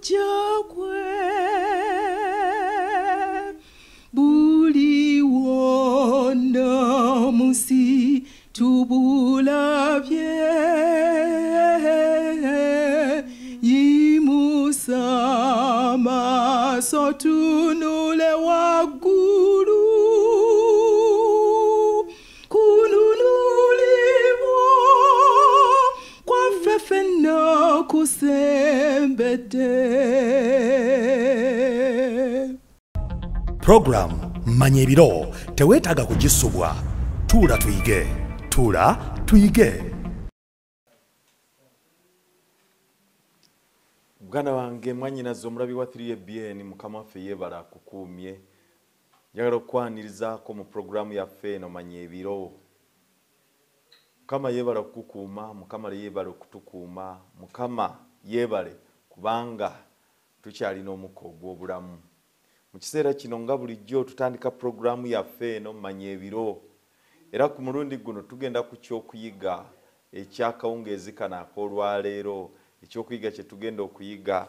jakwe buli wona musi tubulabye yimusama sotunule waggulu kununulibwa kwaffe ffenna kusembedde. Program Manya ebiro teweetaaga kugisubwa. Tuula tuyige. Tuula tuyige. Muganda wange mwanyinaze omulabi wa 3BN mukama waffe yeebala akukuumye. Njagala okwanirizaako mu programu yaffe eno Manya ebiro. Mukama yeebala okukukuuma, Mukama yeebala okutukuuma, Mukama yeebale kubanga tukyalina omukka ogw'obulamu. Mu kiseera kino nga bulijjo tutandika programu yaffe eno Manya ebiro. Era ku mulundi guno tugenda ku kyokuyiga ekyakawungeezi kano ak'olwaleero. Ekyokuyiga kye tugenda okuyiga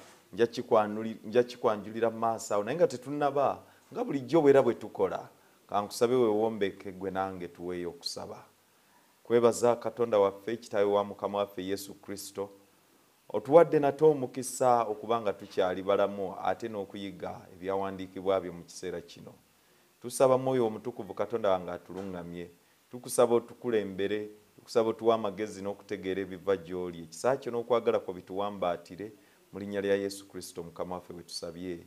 nja kikwanjulira mu maaso awo naye nga tetunnaba nga bulijjo bwera bwe tukola. Kankusabe weewombeke gwe nange tuweeyo okusaba. Kwebaza Katonda waffe Kitaawe wa Mukama waffe Yesu Kristo. Otuwadde nate omukisa okubanga tukyali balamu ate n'okuyiga ebyawandiikibwa byo mu kiseera kino. Tusaba Mwoyo Omutukuvu Katonda wange atulungamye. Tukusaba otukulembere, tukusaba otuwa amagezi n'okutegeera ebiva gy'oli. Ekisa kyo n'okwagala kwo bituwambaatire mu linnya lya Yesu Kristo Mukama waffe bwe tusabye.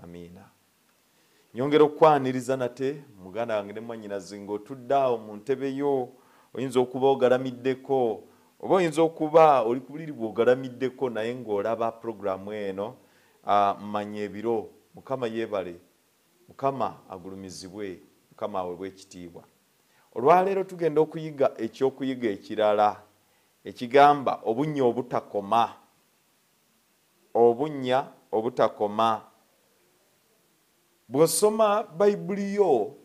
Amiina. Nyongera okwaniriza nate muganda wange ne mwannyinaze ng'otudde awo mu ntebe yo. Oyinza okuba ogalamiddeko oba oyinza okuba oli ku buliri bw'ogalamiddeko naye ng'olaba programu eno Manya ebiro. Mukama yeebale, Mukama agulumizibwe, Mukama aweebwe ekitiibwa. Olwaleero tugenda okuyiga ekyokuyiga ekirala ekigamba obunya obutakoma. Obunya obutakoma. Bw'osoma Bayibuli yo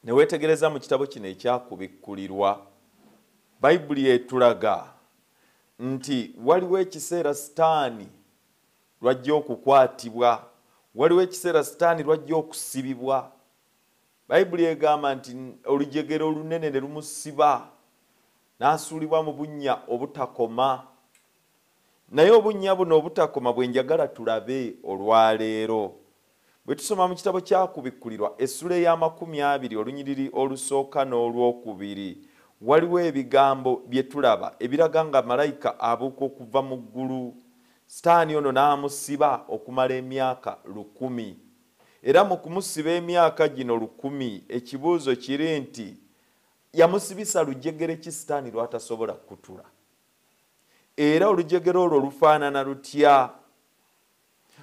ne weetegereza mu kitabo kino ekyakubikkulirwa, Bayibuli etulaga nti waliwo ekiseera Sitaani lwajja okukwatibwa, waliwo ekiseera Sitaani lwajja okusibibwa. Bayibuli egamba nti olujegero olunene ne lumusiba n'asuulibwa mu bunnya obutakoma. Naye obunnya buno obutakoma bwe njagala tulabe olwaleero. Bwe tusoma mu kitabo kyakubikkulirwa essula ey'amakumi 20 olunyiriri olusooka n'olwokubiri, waliwo ebigambo bye tulaba ebiraga nga malayika abuuka okuva mu ggulu. Sitaani ono n'amusiba okumala emyaka 1,000. Era mu kumusiba emyaka gino 1,000 ekibuuzo kiri nti yamusibisa lujegere ki Sitaani lwatasobola kutula? Era olujegere olwo lufaanana lutya?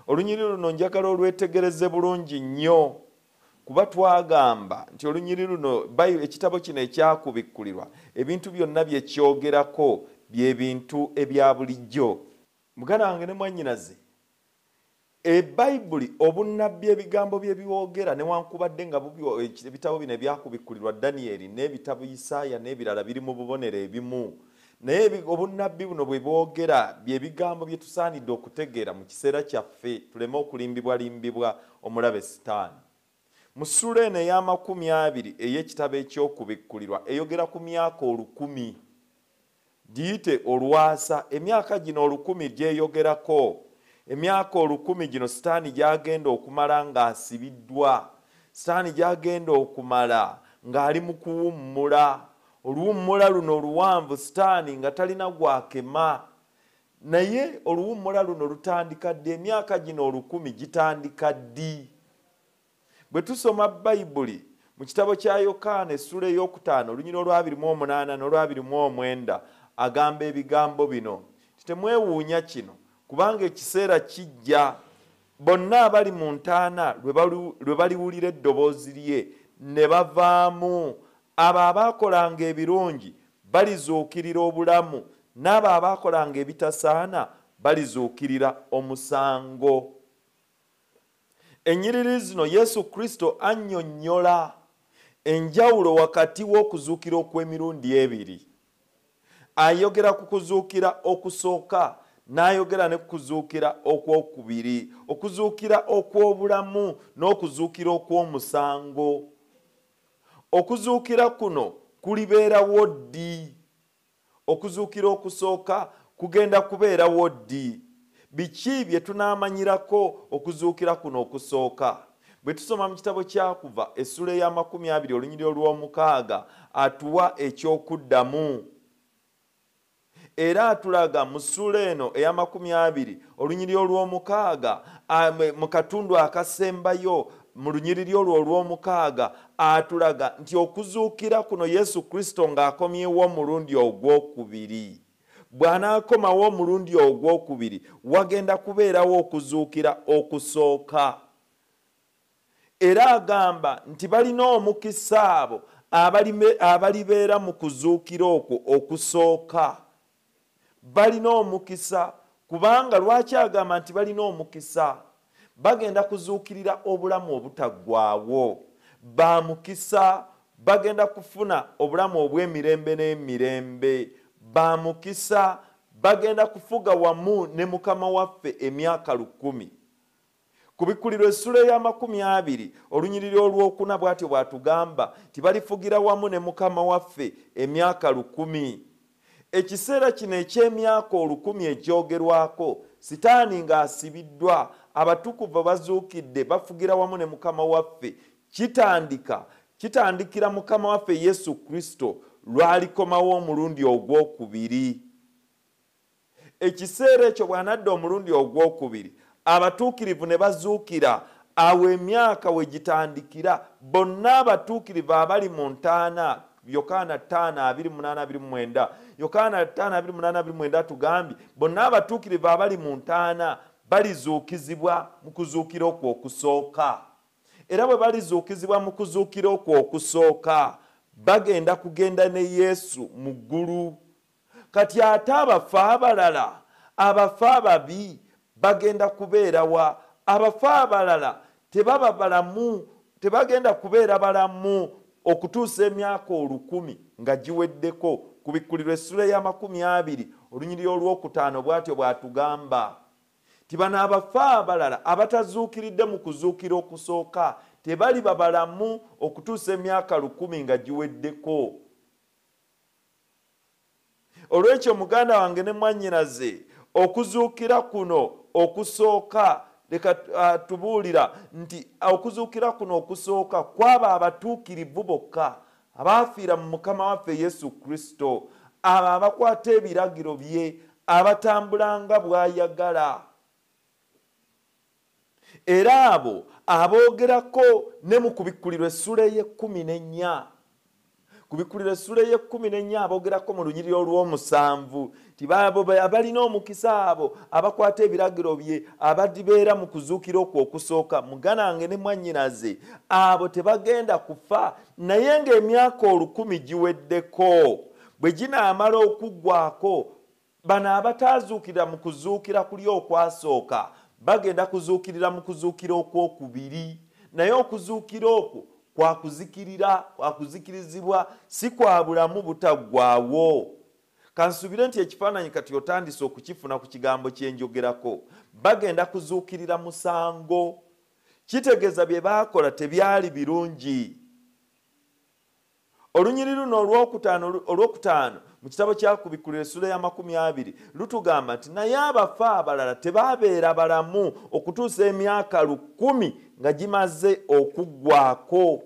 Olunyiriri luno njagala olwetegereze bulungi nnyo kuba twagamba nti olunyiriri luno ekitabo kino ekyakubikkulirwa ebintu byonna bye kyogerako bye bintu ebya bulijjo. Muganda wange ne mwannyinaze, Bayibuli obunnabbi ebigambo bye biwogera newankubadde nga ebitabo bino ebyakubikkulirwa Danieri n'ebitabo Isaaya n'ebirala biri mu bubonero ebimu, naye obunnabbi buno bwe bwogera bye bigambo bye tusaanidde okutegeera mu kiseera kyaffe tuleme okulimbibwalimbibwa omulabe Sitaani. Mu ssula eno ey'amakumi 20 ey'ekitabo ekyokubikkulirwa eyogera ku myaka 1,000. Giyite olwasa. Emyaka gino 1,000 gyeyogerako. Emyaka 1,000 gino Sitaani gyagenda okumala ng'asibiddwa. Sitaani gyagenda okumala ng'ali mu kuwummula. Oluwummula luno luwanvu Sitaani nga talina gwakema. Naye oluwummula luno lutandika ddi? Emyaka gino 1,000 gitandika ddi? Bwe tusoma Bayibuli mu kitabo kya Yokaana essula ey'okutaano olunyiriri olw'28 n'olw'29 agamba ebigambo bino. Temwewuunya kino kubanga ekiseera kijja bonna abali mu ntaana lwe baliwulira eddoboozi lye ne bavaamu. Abo abaakolanga ebirungi balizuukirira obulamu, n'abo abaakolanga ebitasaana balizuukirira omusango. Ennyiriri zino Yesu Kristo annyonnyola enjawulo wakati w'okuzuukira okw'emirundi ebiri. Ayogera ku kuzuukira okusooka n'ayogera ne kuzuukira okwokubiri, okuzuukira okw'obulamu n'okuzuukira okw'omusango. Okuzuukira kuno kulibeerawo ddi? Okuzuukira okusooka kugenda kubeerawo ddi? Biki bye tunaamanyirako okuzuukira kuno okusooka? Bwe tusoma mu kitabo kyakuva essula ya 20 olunyiriri olw'omukaaga atuwa ekyokuddamu. Era atulaga mu ssula eno eya 20 olunyiriri olw'omukaaga mu katundu akasembayo mu lunyiriri olwo olw'omukaaga atulaga nti okuzuukira kuno Yesu Kristo ng'akomyewo omulundi ogwokubiri. Bw'anaakomawo omulundi ogwokubiri wagenda kubeerawo okuzuukira okusooka. Era agamba nti balina omukisa abo abalibeera mu kuzuukira okwo okusooka. Balina omukisa kubanga lwaki agamba nti balina omukisa? Bagenda kuzuukirira obulamu obutaggwaawo. Ba mukisa bagenda kufuna obulamu obw'emirembe n'emirembe. Ba mukisa bagenda kufuga wamu ne Mukama waffe emyaka 1000. Kubikkulirwa essula ya 20 olunyiriri olw'okuna bw'atyo bw'atugamba tibalifugira wamu ne Mukama waffe emyaka 1000. Ekiseera kino eky'emyaka 1000 ekyogerwako Sitaani ng'asibiddwa, abatukuvu bazuukidde bafugira wamu ne Mukama waffe. Kitandikira Mukama waffe Yesu Kristo lwalikomawo omulundi ogwokubiri. Ekiseera ekyo bw'anadda omulundi ogwokubiri abatuukirivu ne bazuukira, awo emyaka we gitandikira. Bonna abatuukirivu abali mu ntaana, Yokaana 5:28-29, Yokaana 5:28-29 tugambye bonna abatuukirivu abali mu ntaana balizuukizibwa mu kuzuukira okwo okusooka. Era bwe balizuukizibwa mu kuzuukira okwo okusooka bagenda kugenda ne Yesu mu ggulu. Kati ate abafu abalala, abafu ababi bagenda kubeera wa? Abafu abalala tebaba balamu, tebagenda kubeera balamu okutuusa emyaka 1000 nga giweddeko. Kubikkulirwa essula ya 20 olunyiriri olw'okutaano bw'atyo bw'atugamba ti bano abafu abalala abatazuukiridde mu kuzuukira okusooka tebaliba balamu okutuusa emyaka 1000 nga giweddeko. Olw'ekyo muganda wange ne mwannyinaze, okuzuukira kuno okusooka leka tubuulira nti okuzuukira kuno okusooka kwaba abatuukirivu bokka abaafiira mu Mukama waffe Yesu Kristo, abo abakwata ebiragiro bye, abatambula nga bw'ayagala. Era abo aboogerako ne mu kubikkulirwa essula ye-14. Kubikkulirwa essula ye-14 aboogerako mu lunyiriri olw'omusanvu ti babo abalina omukisa abo abakwata ebiragiro bye, abadibeera mu kuzuukira okwo okusooka. Muganange ne mwannyinaze, abo tebagenda kufa naye ng'emyaka 1000 giweddeko. Bwe ginaamala okuggwaako, bano abataazuukirira mu kuzuukira kuli okwasooka bagenda kuzuukirira mu kuzuukira okwokubiri. Naye okuzuukira okwo kwakuzikirizibwa, si kwa bulamu butaggwaawo. Kansubire nti ekifaananyi kati otandise okukifuna ku kigambo kye njogerako. Bagenda kuzuukirira musango. Kitegeeza bye baakola tebyali birungi. Olunyiriri luno olwokutaano mu kitabo kya Kubikkulirwa essula ya 20 lutugamba nti naye abafu abalala tebaabeera balamu okutuusa emyaka 1000 nga gimaze okuggwaako.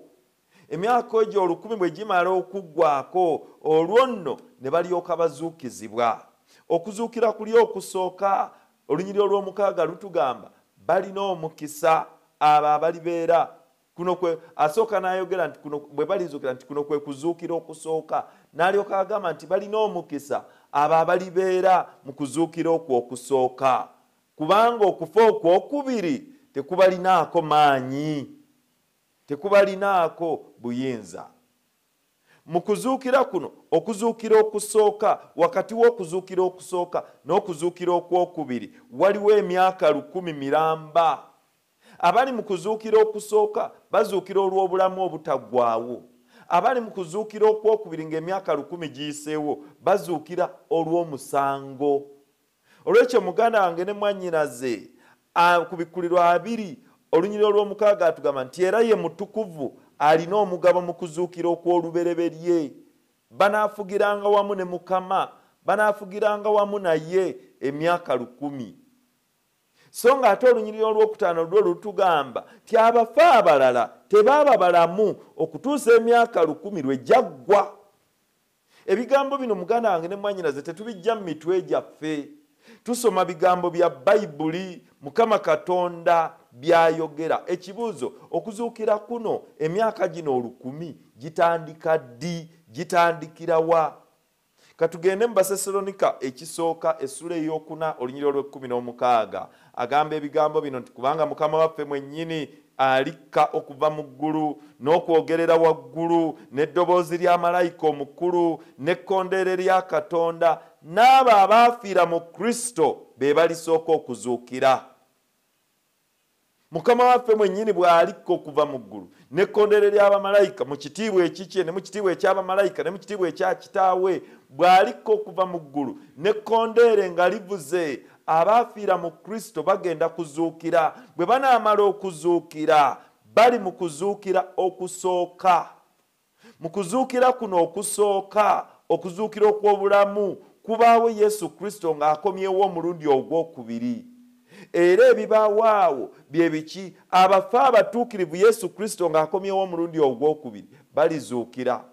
Emyaka egyo 1000 bwe gimala okuggwaako, olwo nno ne balyoka bazuukizibwa. Okuzuukira kuli okusooka olunyiriri olw'omukaaga lutugamba balina omukisa abo abalibeera. Kuno kwe asooka n'ayogera nti kuno bwe balizuukira nti kuno kwe kuzuukira okusooka, n'alyoka agamba nti balina omukisa abo abalibeera mu kuzuukira okwo okusooka, kubanga okufa okwokubiri tekubalinaako maanyi, tekubalinaako buyinza. Mu kuzuukira kuno, okuzuukira okusooka, wakati w'okuzuukira okusooka n'okuzuukira okwokubiri waliwo emyaka 1000 miramba. Abali mu kuzuukira okusooka bazuukira olw'obulamu obutaggwaawo. Abali mu kuzuukira okwokubiri ng'emyaka 1000 giyiseewo bazuukira olw'omusango. olwekyo muganda wange ne mwannyinaze ku bikulirwa 2 olunyiriri olw'omukaaga atugamba nti era ye mutukuvu alina omugabo mu kuzuukira okw'olubereberye. Banaafugiranga wamu ne Mukama, banaafugiranga wamu naye emyaka 1,000. So ng'ate olunyiriri olw'okutaano lwo lutugamba nti abafa abalala tebaaba balamu okutuusa emyaka 1,000 lwe gyaggwa. Ebigambo bino muganda wange ne mwannyinaze tetubijja mu mitwe gyaffe. Tusoma bigambo bya Bayibuli, Mukama Katonda byayogera. Ekibuuzo, okuzuukira kuno emyaka gino 1,000 gitandika ddi, gitandikira wa? Katugende mu Basesalonika ekisooka essula ey'okuna olunyiriri olw'16 agamba ebigambo bino nti kubanga Mukama waffe mwennyini alikka okuva mu ggulu n'okwogerera waggulu n'eddoboozi lya malayika omukulu n'ekkondeere lya Katonda, n'abo abaafiira mu Kristo be balisooka okuzuukira. Mukama waffe mwennyini bw'alikka okuva mu ggulu n'ekkondeere ly'abamalayika mu kitiibwa ekikye ne mu kitiibwa eky'abamalayika ne mu kitiibwa ekya kitaawe, bw'alikka okuva mu ggulu n'ekkondeere nga livuze, abaafiira mu Kristo bagenda kuzuukira. Bwe banaamala okuzuukira bali mu kuzuukira okusooka. Mu kuzuukira kuno okusooka, okuzuukira okw'obulamu, kubaawo Yesu Kristo ng'akomyewo omulundi ogwokubiri. Era ebibaawo awo bye biki? Abafa abatuukirivu Yesu Kristo ng'akomyewo omulundi ogwokubiri balizuukira.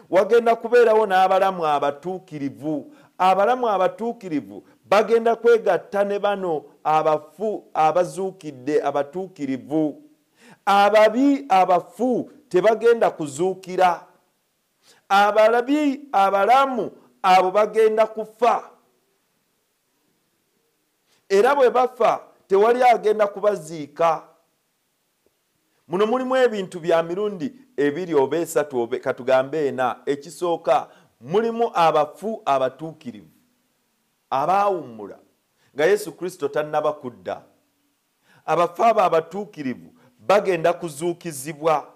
Wagenda kubeerawo n'abalamu abatuukirivu. Abalamu abatuukirivu bagenda kwegatta ne bano abafu abazuukidde abatuukirivu. Ababi abafu tebagenda kuzuukira. Abalabi abalamu abo bagenda kufa. Era bwe bafa tewali agenda kubaziika. Muno mulimu ebintu bya mirundi 2 oba 3 katugambe 4. Ekisooka mulimu abafu abatuukirivu abaawummula nga Yesu Kristo tannaba kudda. Abafu abo abatuukirivu bagenda kuzuukizibwa.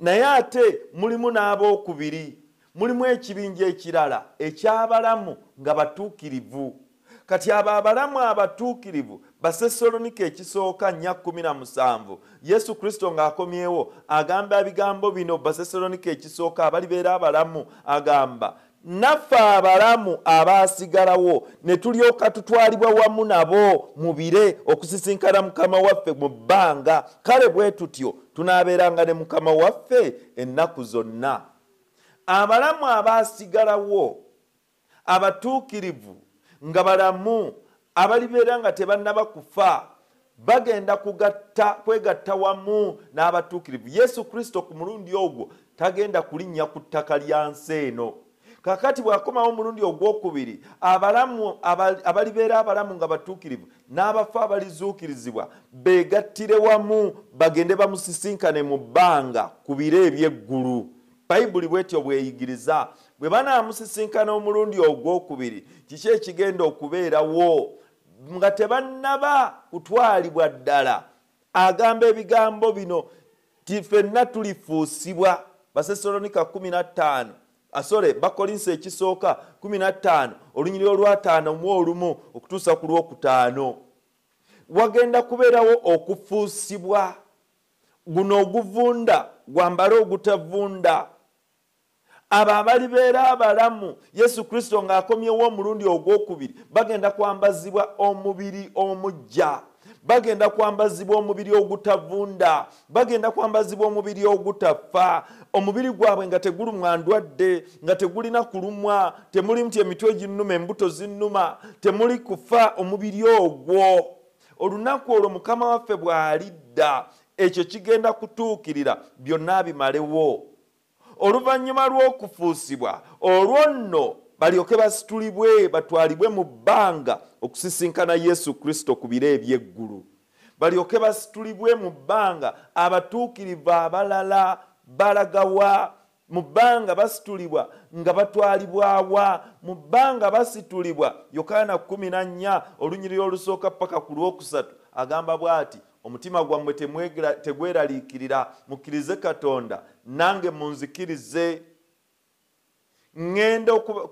Naye ate mulimu n'abookubiri, mulimu ekibinja ekirala eky'abalamu nga batuukirivu. Kati abo abalamu abatuukirivu, Basesalonika ekisooka 4:17, Yesu Kristo ng'akomyewo agamba ebigambo bino. Basesalonika ekisooka abalibeera abalamu agamba, naffe abalamu abaasigalawo ne tulyoka tutwalibwa wamu nabo mu bire okusisinkana Mukama waffe mu bbanga. Kale bwe tutyo tunaabeeranga ne Mukama waffe ennaku zonna. Abalamu abaasigalawo abatuukirivu nga balamu abalibeera nga tebannaba kufa bagenda kwegatta wamu n'abatuukirivu. Yesu Kristo ku mulundi ogwo tagenda kulinnya ku ttaka lya nsi eno. Kakati bw'akomawo omulundi ogwokubiri, abalamu abalibeera abalamu nga batuukirivu n'abafa abalizuukirizibwa beegattire wamu bagende bamusisinkane mu bbanga ku biro eby'eggulu. Bayibuli bw'etyo bweyigiriza. Bwe banaamusisinkana omulundi ogwokubiri, kiki ekigenda okubeerawo? Nga tebannaba kutwalibwa ddala. Agamba ebigambo bino ti ffenna tulifuusibwa. Basesalonika 15 Bakolinso ekisooka 15 olunyiriri olw'5 mu olumu okutuusa ku lw'okutaano. Wagenda kubeerawo okufuusibwa. Guno oguvunda gwambala ogutavunda. Abo abalibeera abalamu Yesu Kristo ng'akomyewo omulundi ogwokubiri bagenda kwambazibwa omubiri omuggya. Bagenda kwambazibwa omubiri ogutavunda. Bagenda kwambazibwa omubiri ogutafa. Omubiri gwabwe nga tegulumwa ndwadde, nga tegulina kulumwa, temuli nti emitwe ginnuma embuto zinnuma, temuli kufa omubiri ogwo. Olunaku olwo Mukama waffe bw'alidda, ekyo kigenda kutuukirira byonna bimalewo. Oluvannyuma lw'okufuusibwa olwo nno balyoke basitulibwe batwalibwe mu bbanga okusisinkana Yesu Kristo ku biro eby'eggulu. Balyoke basitulibwe mu bbanga. Abatuukirivu abalala balagawa mu bbanga basitulibwa nga batwalibwawa mu bbanga basitulibwa. Yokaana 14 olunyiriri olusooka paka ku lwokusatu agamba bw'ati, omutima gwammwe tegweraliikirira, mukkirize Katonda nange munzikirize.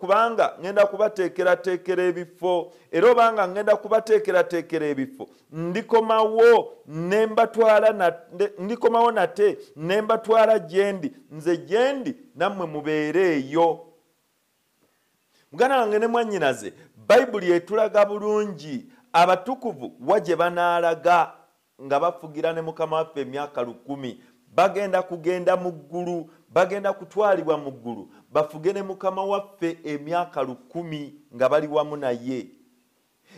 kubanga ngenda kubateekerateekera ebifo era obanga ngenda kubateekerateekera ebifo ndikomawo nate nembatwala gyendi nze gyendi nammwe mubeereeyo. Muganda wange ne mwannyinaze, Bayibuli etulaga bulungi abatukuvu wa gye banaalaga nga bafugira ne Mukama waffe emyaka 100 bagenda kugenda mu ggulu, bagenda kutwalibwa mu ggulu bafuge ne Mukama waffe emyaka 100 nga bali wamu naye.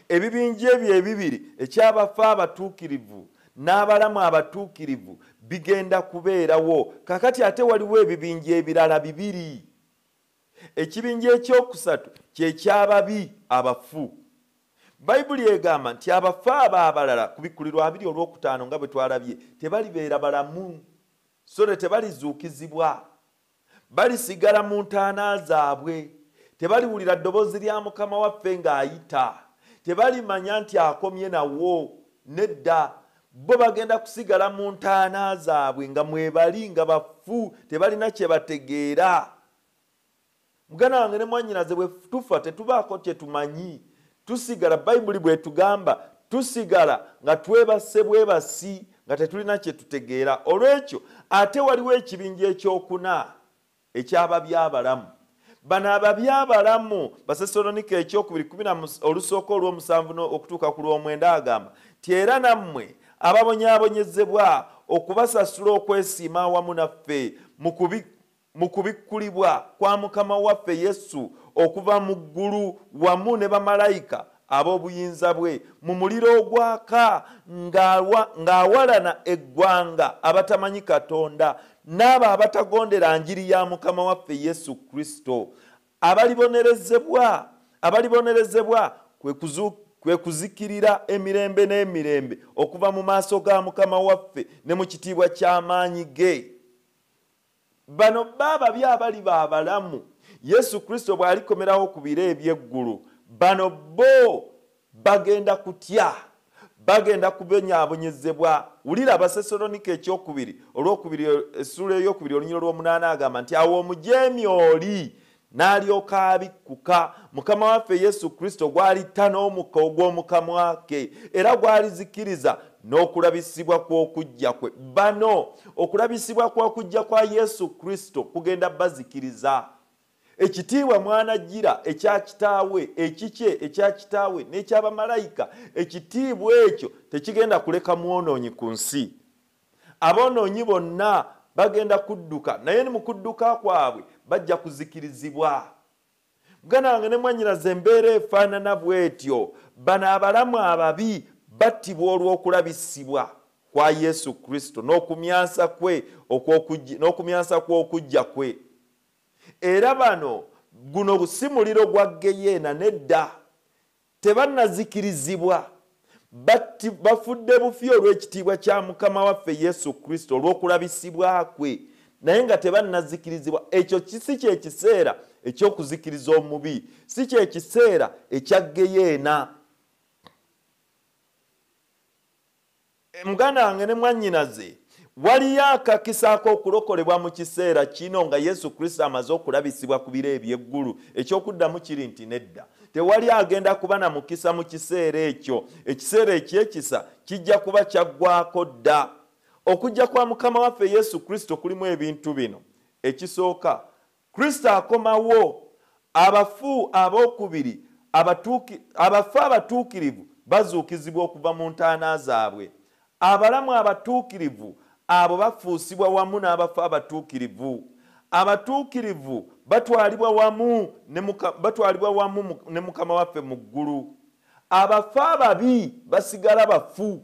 Ebibinja ebyo ebibiri ekyabafa abatuukirivu n'abalamu abatuukirivu bigenda kubeerawo. Kakati ate waliwo ebibinja ebirala bibiri. Ekibinja ekyokusatu kyekyababi abafu. Bayibuli egamba nti abafu abo abalala ku Bikkulirwa 2:5 nga bwe twalabye tebalibeera balamu, so tebalizuukizibwa, balisigala mu ntaana zaabwe, tebaliwulira ddoboozi lya Mukama waffe ng'ayita, tebalimanya nti akomye nawo. Nedda, bo bagenda kusigala mu ntaana zaabwe nga mwebali nga bafu, tebalina kye bategeera. Muganda wange ne mwannyinaze bwe tufa tetubaako kye tumanyi. Tusigala, Bayibuli bwe tugamba, tusigala nga twebase bwebasi nga tetulina kye tutegeera. Olw'ekyo ate waliwo ekibinja ekyokuna eky'ababi abalamu. Bano ababi abalamu Basessalonike 2:10 okutuuka ku 9 agamba ti era nammwe ababonyaabonyezebwa okubasasula okwesiima awamu naffe mu kubikkulibwa kwa Mukama waffe Yesu okuva mu ggulu wamu ne bamalayika ab'obuyinza bwe mu muliro ogwaka ng'awalana eggwanga abatamanyi Katonda n'abo abatagondera njiri ya Mukama waffe Yesu Kristo. Abalibonerezebwa kwe kuzikirira emirembe n'emirembe okuva mu maaso ga Mukama waffe ne mu kitiibwa ky'amaanyi ge. Bano bababi abali babalamu Yesu Kristo bw'alikomerawo ku biro eby'eggulu, bano bo bagenda kutya, bagenda kubonyaabonyezebwa. Wulira Abasessalonike 2:2 essula ey'okubiri olunyiro lw'omunaana agamba nti awo omujeemi oli n'alyoka abikkuka, Mukama waffe Yesu Kristo gw'alitta n'omukka ogw'omu kamwa ke era gw'alizikiriza n'okulabisibwa kw'okujja kwe. Bano okulabisibwa kw'okujja kwa Yesu Kristo kugenda bazikiriza. Ekitiibwa mwanajjira ekya kitaawe, ekikye ekya kitaawe n'eky'abamalayika, ekitiibwa ekyo tekigenda kuleka mwonoonyi ku nsi. Aboonoonyi bonna bagenda kudduka, naye ni mu kudduka kwabwe bajja kuzikirizibwa. Muganda wange ne mwannyinaze, embeera efaanana bw'etyo. Bano abalamu ababi battibwa olw'okulabisibwa kwa Yesu Kristo n'okumyansa kwe okujja kwe. Era bano guno si muliro gwa Geyeena, nedda, tebannazikirizibwa, bafudde bufi olw'ekitiibwa kya Mukama waffe Yesu Kristo olw'okulabisibwa kwe, naye nga tebannazikirizibwa. Ekyo si kye kiseera eky'okuzikiriza omubi, si kye kiseera ekya Geyeena. Muganda wange ne mwannyinaze, waliyo akakisa ak'okulokolebwa mu kiseera kino nga Yesu Kristo amaze okulabisibwa ku biro eby'eggulu. Ekyokuddamu kiri nti nedda, tewali agenda kuba na mukisa mu kiseera ekyo. Ekiseera ekyekisa kijja kuba kyaggwako dda. Okujja kwa Mukama waffe Yesu Kristo kulimu ebintu bino. Ekisooka, Kristo akomawo, abafu abookubiri, abafu abatuukirivu bazuukizibwa okuva mu ntaana zaabwe. Abalamu abatuukirivu abo bafuusibwa wamu n'abafu abatuukirivu. Abatuukirivu batwalibwa wamu ne Mukama waffe mu ggulu. Abafu ababi basigala bafu.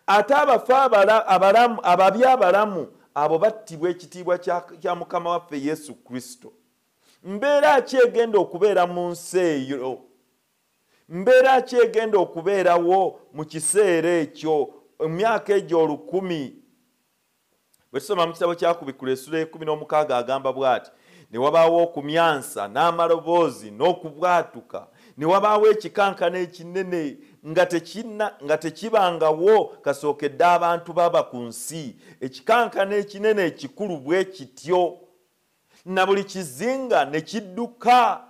Ate abafu ababi abalamu abo battibwa ekitiibwa kya Mukama waffe Yesu Kristo. Mbeera ki egenda okubeera mu nsi eyo? Mbeera ki egenda okubeerawo mu kiseera ekyo, emyaka egyo 100? Bwe tusoma mu kitabo kya Bikkulirwa essula 16 agamba bw'ati: ne wabaawo okumyansa n'amaloboozi n'okubwatuka, ne wabaawo ekikankana ekinene nga tekibangawo kasookedde abantu baba ku nsi, ekikankana ekinene ekikulu bwe kityo. na buli kizinga ne kidduka,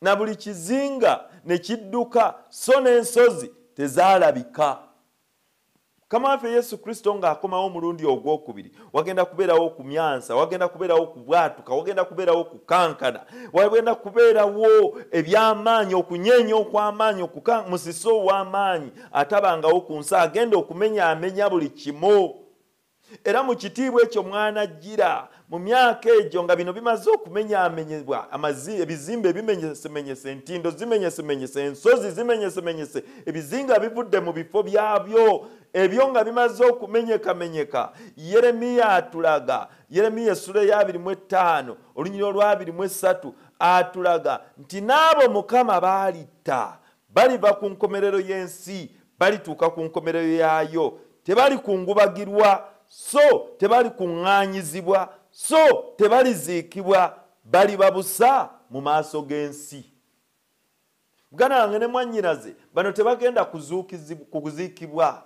na buli kizinga ne kidduka, so n'ensozi tezaalabika. Mukama waffe Yesu Kristo ng'akomawo omulundi ogwokubiri, wagenda kubeerawo kumyansa, wagenda kubeerawo kubwatuka, wagenda kubeerawo kukankana, wagenda kubeerawo eby'amaanyi, okunyeenya okw'amaanyi, musiso ow'amaanyi atabangawo ku nsi, agenda okumenyaamenya buli kimu. Era mu kitiibwa ekyo mwanajjira mu myaka egyo nga bino bimaze okumenyaamenyebwa, ebizimbe bimenyesemenyese, entindo zimenyesemenyese, ensozi zimenyesemenyese, ebizinga bivudde mu bifo byabyo, ebyo nga bimaze okumenyekamenyeka. Yeremiya atulaga, Yeremiya essula ya 25 olunyiriri olwa 23 atulaga nti n'abo Mukama baalitta baliva ku nkomerero y'ensi, balituuka ku nkomerero yayo, tebali kungubagirwa, so tebali kuŋŋaanyizibwa, so tebaliziikibwa, baliba busa mu maaso g'ensi. Muganda wange ne mwannyinaze, bano tebagenda kuziikibwa.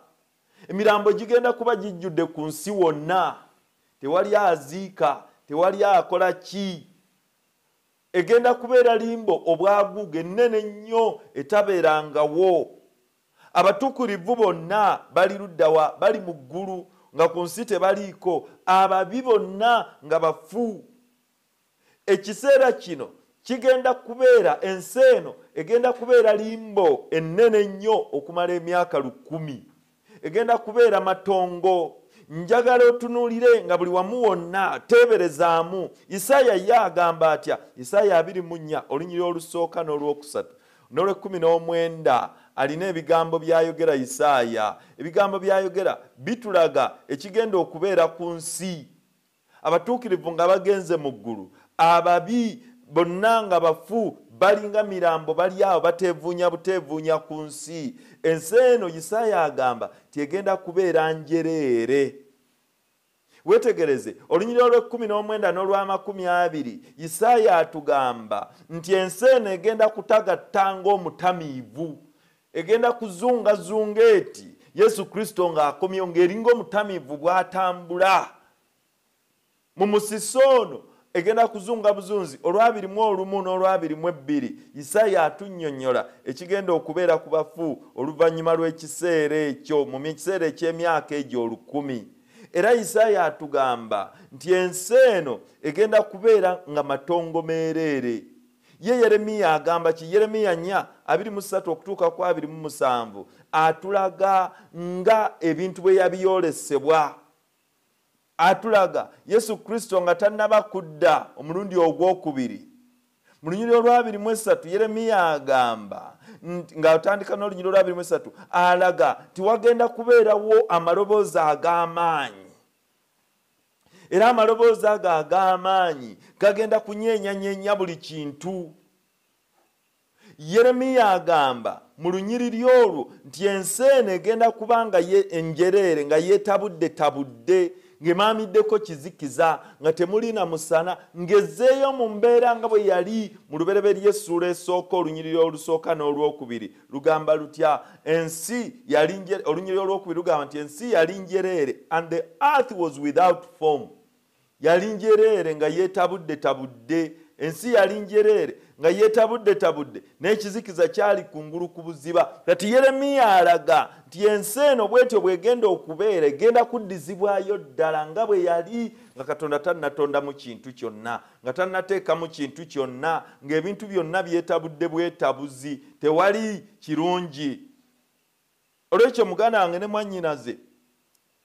Emirambo gigenda kuba gijjudde ku nsi wonna, tewali aziika, tewali akola ki. Egenda kubeera limbo obwaguge ennene nnyo etabeerangawo. Abatuukirivu bonna bali luddawa, bali mu ggulu, nga ku nsi tebaliiko, ababi bonna nga bafu. Ekiseera kino kigenda kubeera, ensi eno egenda kubeera limbo ennene nnyo okumala emyaka 1000. Egenda kubeera matongo. Njagala otunuulire nga buli wamu wonna teeberezaamu. Isaaya ye agamba atya? Isaaya 24 olunyiriri olusooka n'olwokusatu n'olw'ekumi-n'omwenda alina ebigambo byayogera Isaaya. Ebigambo byayogera bitulaga ekigenda okubeera ku nsi. Abatuukirivu nga bagenze mu ggulu, ababi bonna nga bafu, balinga mirambo bali awo bateevuunya buteevuunya ku nsi. Ensi eno Isaaya agamba tegenda kubeera njereere. Wetegereze olunyiriri olw'ekumi-n'omwenda n'olwa20, Isaaya atugamba nti ensi eno egenda kutagatta ng'omutamiivu, egenda kuzungazunga eti Yesu Kristo ng'akomyewo, ng'eringa omutamiivu bw'atambula mu musiso ono. Egenda kuzunga buzunzi olwa21 n'olwa22. Isaaya atunnyonnyola ekigenda okubeera ku bafu oluvannyuma lw'ekiseera ekyo, mu kiseera eky'emyaka egyo 1000. Era Isaaya atugamba nti ensi eno egenda kubeera nga matongo meereere. Ye Yeremiya agamba ki? Yeremiya 4:23 okutuuka ku 27 atulaga nga ebintu bwe yabyolesebwa. Atulaga Yesu Kristo nga tannaba kudda omulundi ogwokubiri. Mu lunyiriri olwa 23 Yeremiya agamba nga atandika n'olunyiriri olwa 23 alaga tiwagenda kubeerawo amaloboozi ag'amaanyi. Era amaloboozi ago ag'amaanyi gagenda kunyeenya buli kintu. Yeremiya agamba mu lunyiriri olwo nti ensi eno egenda kuba nga enjereere, nga yeetabudde ng'emaamiddeko kizikiza, nga temulina musana, ng'ezzeeyo mu mbeera nga bwe yali mu lubereberye essuula esooka olunyiriri olusooka n'olwokubiri. Lugamba lutya? Ensi yali njereere. Olunyiriri olwokubiri lugamba nti ensi yali njereere, and the earth was without form. Yali njereere nga yeetabudde. Ensi yali njereere nga yeetabudde, n'ekizikiza kyali kungulu ku buziba. Kati Yeremiya alaga nti ensi eno bwetyo bwegenda okubeera, egenda kuddizibwayo ddala nga bwe yali, nga Katonda tannatondamu kintu kyonna, nga tannateekamu kintu kyonna, ng'ebintu byonna byetabudde bwetabuzi, tewali kirungi. Olwekyo muganda wange ne mwannyinaze,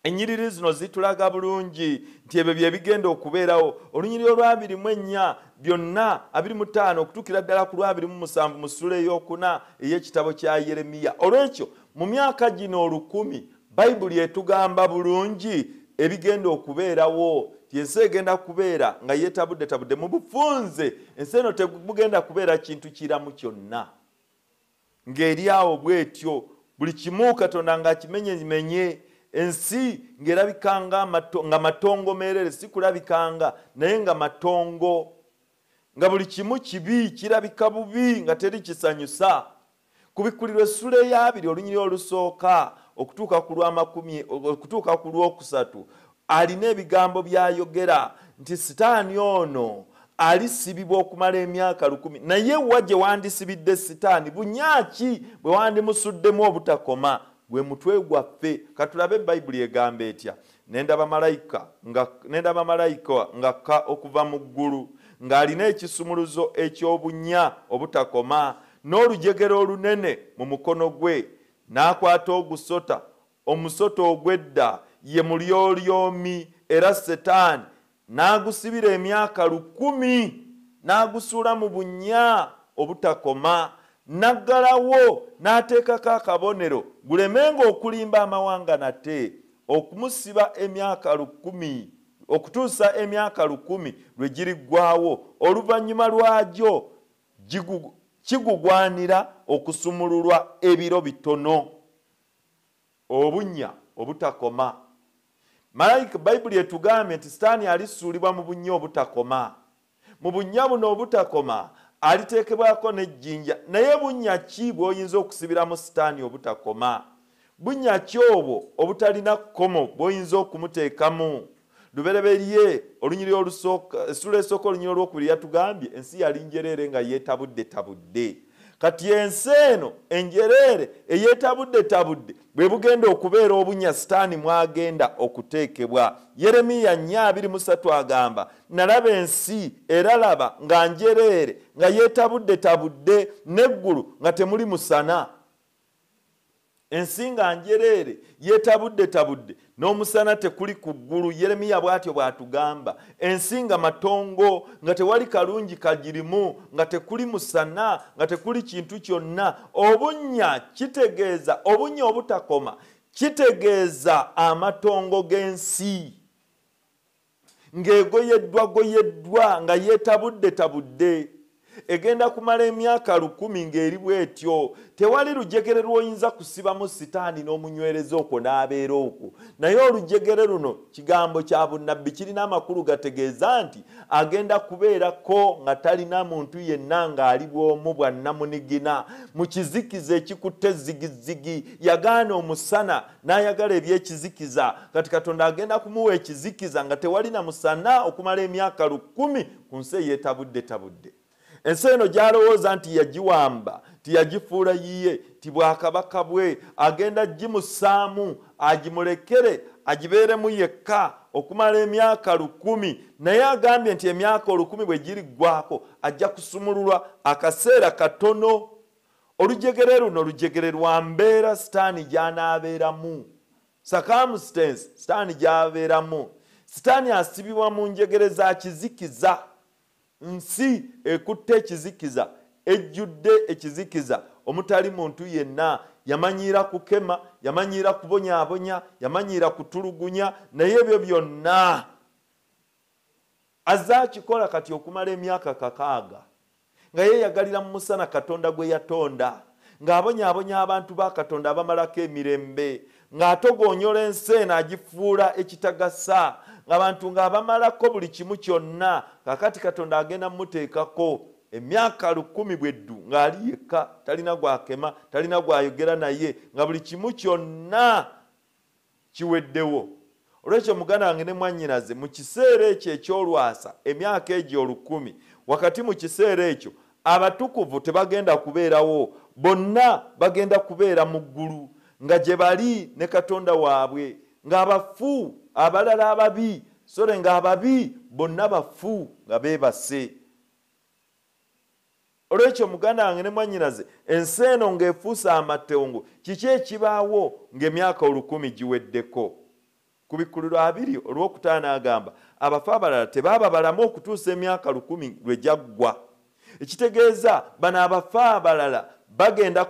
ennyiriri zino zitulaga bulungi nti ebyo bye bigenda okubeerawo. Olunyiriri olwa 24 byonna 25 okutuukira ddala ku lwa 27 mu ssula ey'okuna ey'ekitabo kya Yeremiya. Olwekyo mu myaka gino 1000 Bayibuli etugamba bulungi ebigenda okubeerawo. Ensi egenda kubeera nga yeetabudde mu bufunze. Ensi eno tebugenda kubeera kintu kiramu kyonna, ng'eri awo bwetyo buli kimu Katonda ng'akimenye. Ensi ng'erabikanga nga matongo meerere, si kulabikanga naye nga matongo, nga buli kimu kibi, kirabika bubi, nga teri kisanyusa. Kubikkulirwa essula eya 2 olunyiriri olusooka okutuuka ku lwa 10 okutuuka ku lwokusatu alina ebigambo byayogera nti sitaani ono alisibibwa okumala emyaka 10 naye wajje wandisibidde sitaani bunyaki bwe wandimusuddemu obutakoma gwe mutwe gwaffe katulabe Bayibuli egamba etya nendaba malayika ngakka okuva mu ggulu ng'alina ekisumuluzo eky'obunya obutakoma n'olujegero olunene mu mukono gwe n'akwata ogusota omusota ogw'edda ye mulyolyomi era setaani n'agusibira emyaka 10 n'agusuula mu bunya obutakoma naggalawo n'ateekako akabonero gulemenga okulimba amawanga nate okumusiba emyaka 10 okutuusa emyaka 10 lwe giriggwawo oluvannyuma lwagyo kigugwanira okusumululwa ebiro bitono obunya obutakoma malayika Bayibuli etugambye nti sitaani alisuulibwa mu bunya obutakoma mu bunya buno obutakoma aliteekebwako n'ejjinja naye bunya ki bw'oyinza okusibiramu sitaani obutakoma bunya ki obwo obutalina kkomo bw'oyinza okumuteekamu lubereberye olunyiri olusooka essula esooka olunyiri olwokubiri yatugambye ensi yali njereere nga yeetabudde kati ensi eno enjereere eyeetabudde bwe bugenda okubeera obunya sitaani mwagenda okuteekebwa Yeremiya 4:23 agamba nalaba ensi era laba nga njereere nga yeetabudde n'eggulu nga temuli musana ensi nga njereere yeetabudde n'omusana tekuli ku ggulu Yeremiya bw'atyo bw'atugamba ensi nga matongo nga tewali kalungi kagirimu nga tekuli musana nga tekuli kintu kyonna obunya kitegeeza obunya obutakoma kitegeeza amatongo g'ensi ng'egoyeddwa nga yeetabudde egenda kumala emyaka 10 ng'eri bwetyo tewali lujegere lw'oyinza kusibamu sitaani n'omunywereza okwo n'abeera okwo naye olujegere luno kigambo kya bunnabbi kirina amakulu gategeeza nti agenda kubeerako nga talina muntu yenna ng'ali bw'omu bwa nnamunigina mu kizikiza ekikutte zigizigi yagaana omusana n'ayagala ebyekizikiza kati Katonda agenda kumuwa ekizikiza nga tewali na musana okumala emyaka 10 ku nsi eyeetabudde ensi eno gy'alowooza nti yagiwamba tiyagifuula yiye ti bwakabaka bwe agenda gimusaamu agimulekere agibeeremu yekka okumala emyaka 10 naye agambye nti emyaka 10 bwe giriggwako ajja kusumululwa akaseera katono olujegere luno lujegere lwa mbeera sitaani gy'anaabeeramu circumstance sitaani gy'abeeramu sitaani asibibwa mu njegere za kizikiza nsi ekutte ekizikiza ejjudde ekizikiza omutali muntu yenna yamanyiira kukema yamanyiira kubonyaabonya yamanyiira kutulugunya naye ebyo byonna azakikola kati okumala emyaka 6 nga yeeyagalira mu musana Katonda gwe yatonda ng'abonyaabonya abantu ba Katonda abamalako emirembe ng'atogoonyola ensi eno agifuula ekitagasa ng'abantu ng'abamalako buli kimu kyonna kakati Katonda agenda muteekako emyaka 10 bweddu ng'ali yekka talina gwakema talina gwayogera naye nga buli kimu kyonna kiweddewo olwekyo muganda wange ne mwannyinaze mu kiseera ekyo ekyolwasa emyaka egyo 10 wakati mu kiseera ekyo abatukuvu tebagenda kubeerawo bonna bagenda kubeera mu ggulu nga gye bali ne Katonda waabwe ng'abafu abalala ababi sore ng'ababi bonna bafu nga beebase olwekyo muganda wange ne mwannyinaze ensi eno ng'efuusa amatongo kiki ekibaawo ng'emyaka 10 giweddeko ku Bikkuliro 2 olwokutaano agamba abafu abalala tebaaba balamu okutuusa emyaka 10 lwe gyaggwa ekitegeeza bano abafu abalala bagenda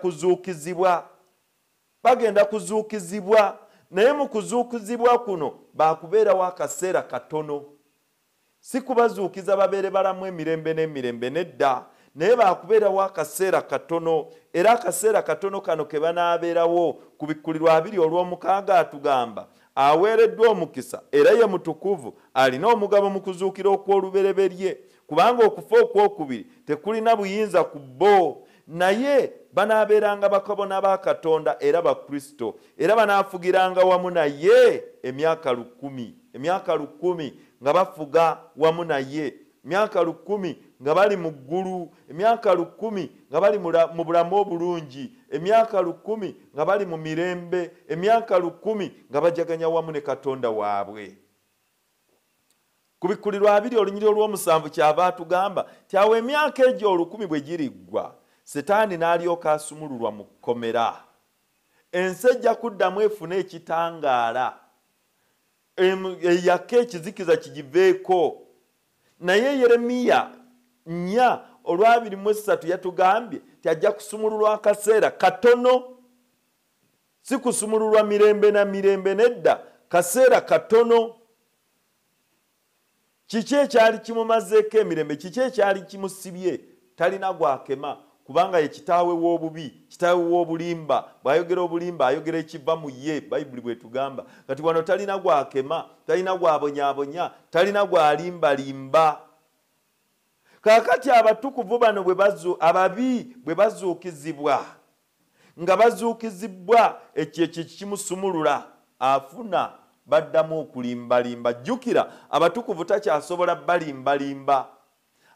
kuzuukizibwa naye mu kuzuukizibwa kuno baakubeerawo akaseera katono si kubazuukiza babeere balamu emirembe n'emirembe nedda naye baakubeerawo akaseera katono era akaseera katono kano ke banaabeerawo ku Bikkuliro 2 olw'omukaaga atugamba aweereddwa omukisa era ye mutukuvu alina omugabo mu kuzuukira okw'olubereberye kubanga okufa okwokubiri tekulina buyinza ku bo naye banaabeeranga bakabona ba Katonda era ba Kristo era banaafugiranga wamu naye emyaka 10 emyaka 1000 nga bafuga wamu naye, emyaka 1000 nga bali mu ggulu, emyaka 1000 nga bali mu bulamu obulungi, emyaka 1000 nga bali mu mirembe, emyaka 1000 nga bajaganya wamu ne Katonda waabwe. Ku Bikkulirwa 2 olunyiriri olw'omusanvu kyava atugamba ti awo emyaka egyo 1000 bwe giriggwa, Setaani n'alyoka asumululwa mu kkomera. Ensi ejja kuddamu efune ekitangaala, eyake ekizikiza kigiveeko. Naye Yeremiya 4:23 yatugambye ti ajja kusumululwa akaseera katono, si kusumululwa mirembe na mirembe, nedda kaseera katono. Kiki ekyali kimumazeeko emirembe? Kiki ekyali kimusibye? Talina gwakema, kubanga ye kitaawe w'obubi, kitaawe w'obulimba. Bw'ayogera obulimba ayogera ekiva mu ye, Bayibuli bwetugamba. Kati wano talina gwakema, talina gwabonyaabonya, talina gwalimbalimba. Kaakati abatukuvu bano ababi bwe bazuukizibwa, nga bazuukizibwa ekyo kimusumulula, afuna baddamu okulimbalimba. Jjukira, abatukuvu takyasobola balimbalimba.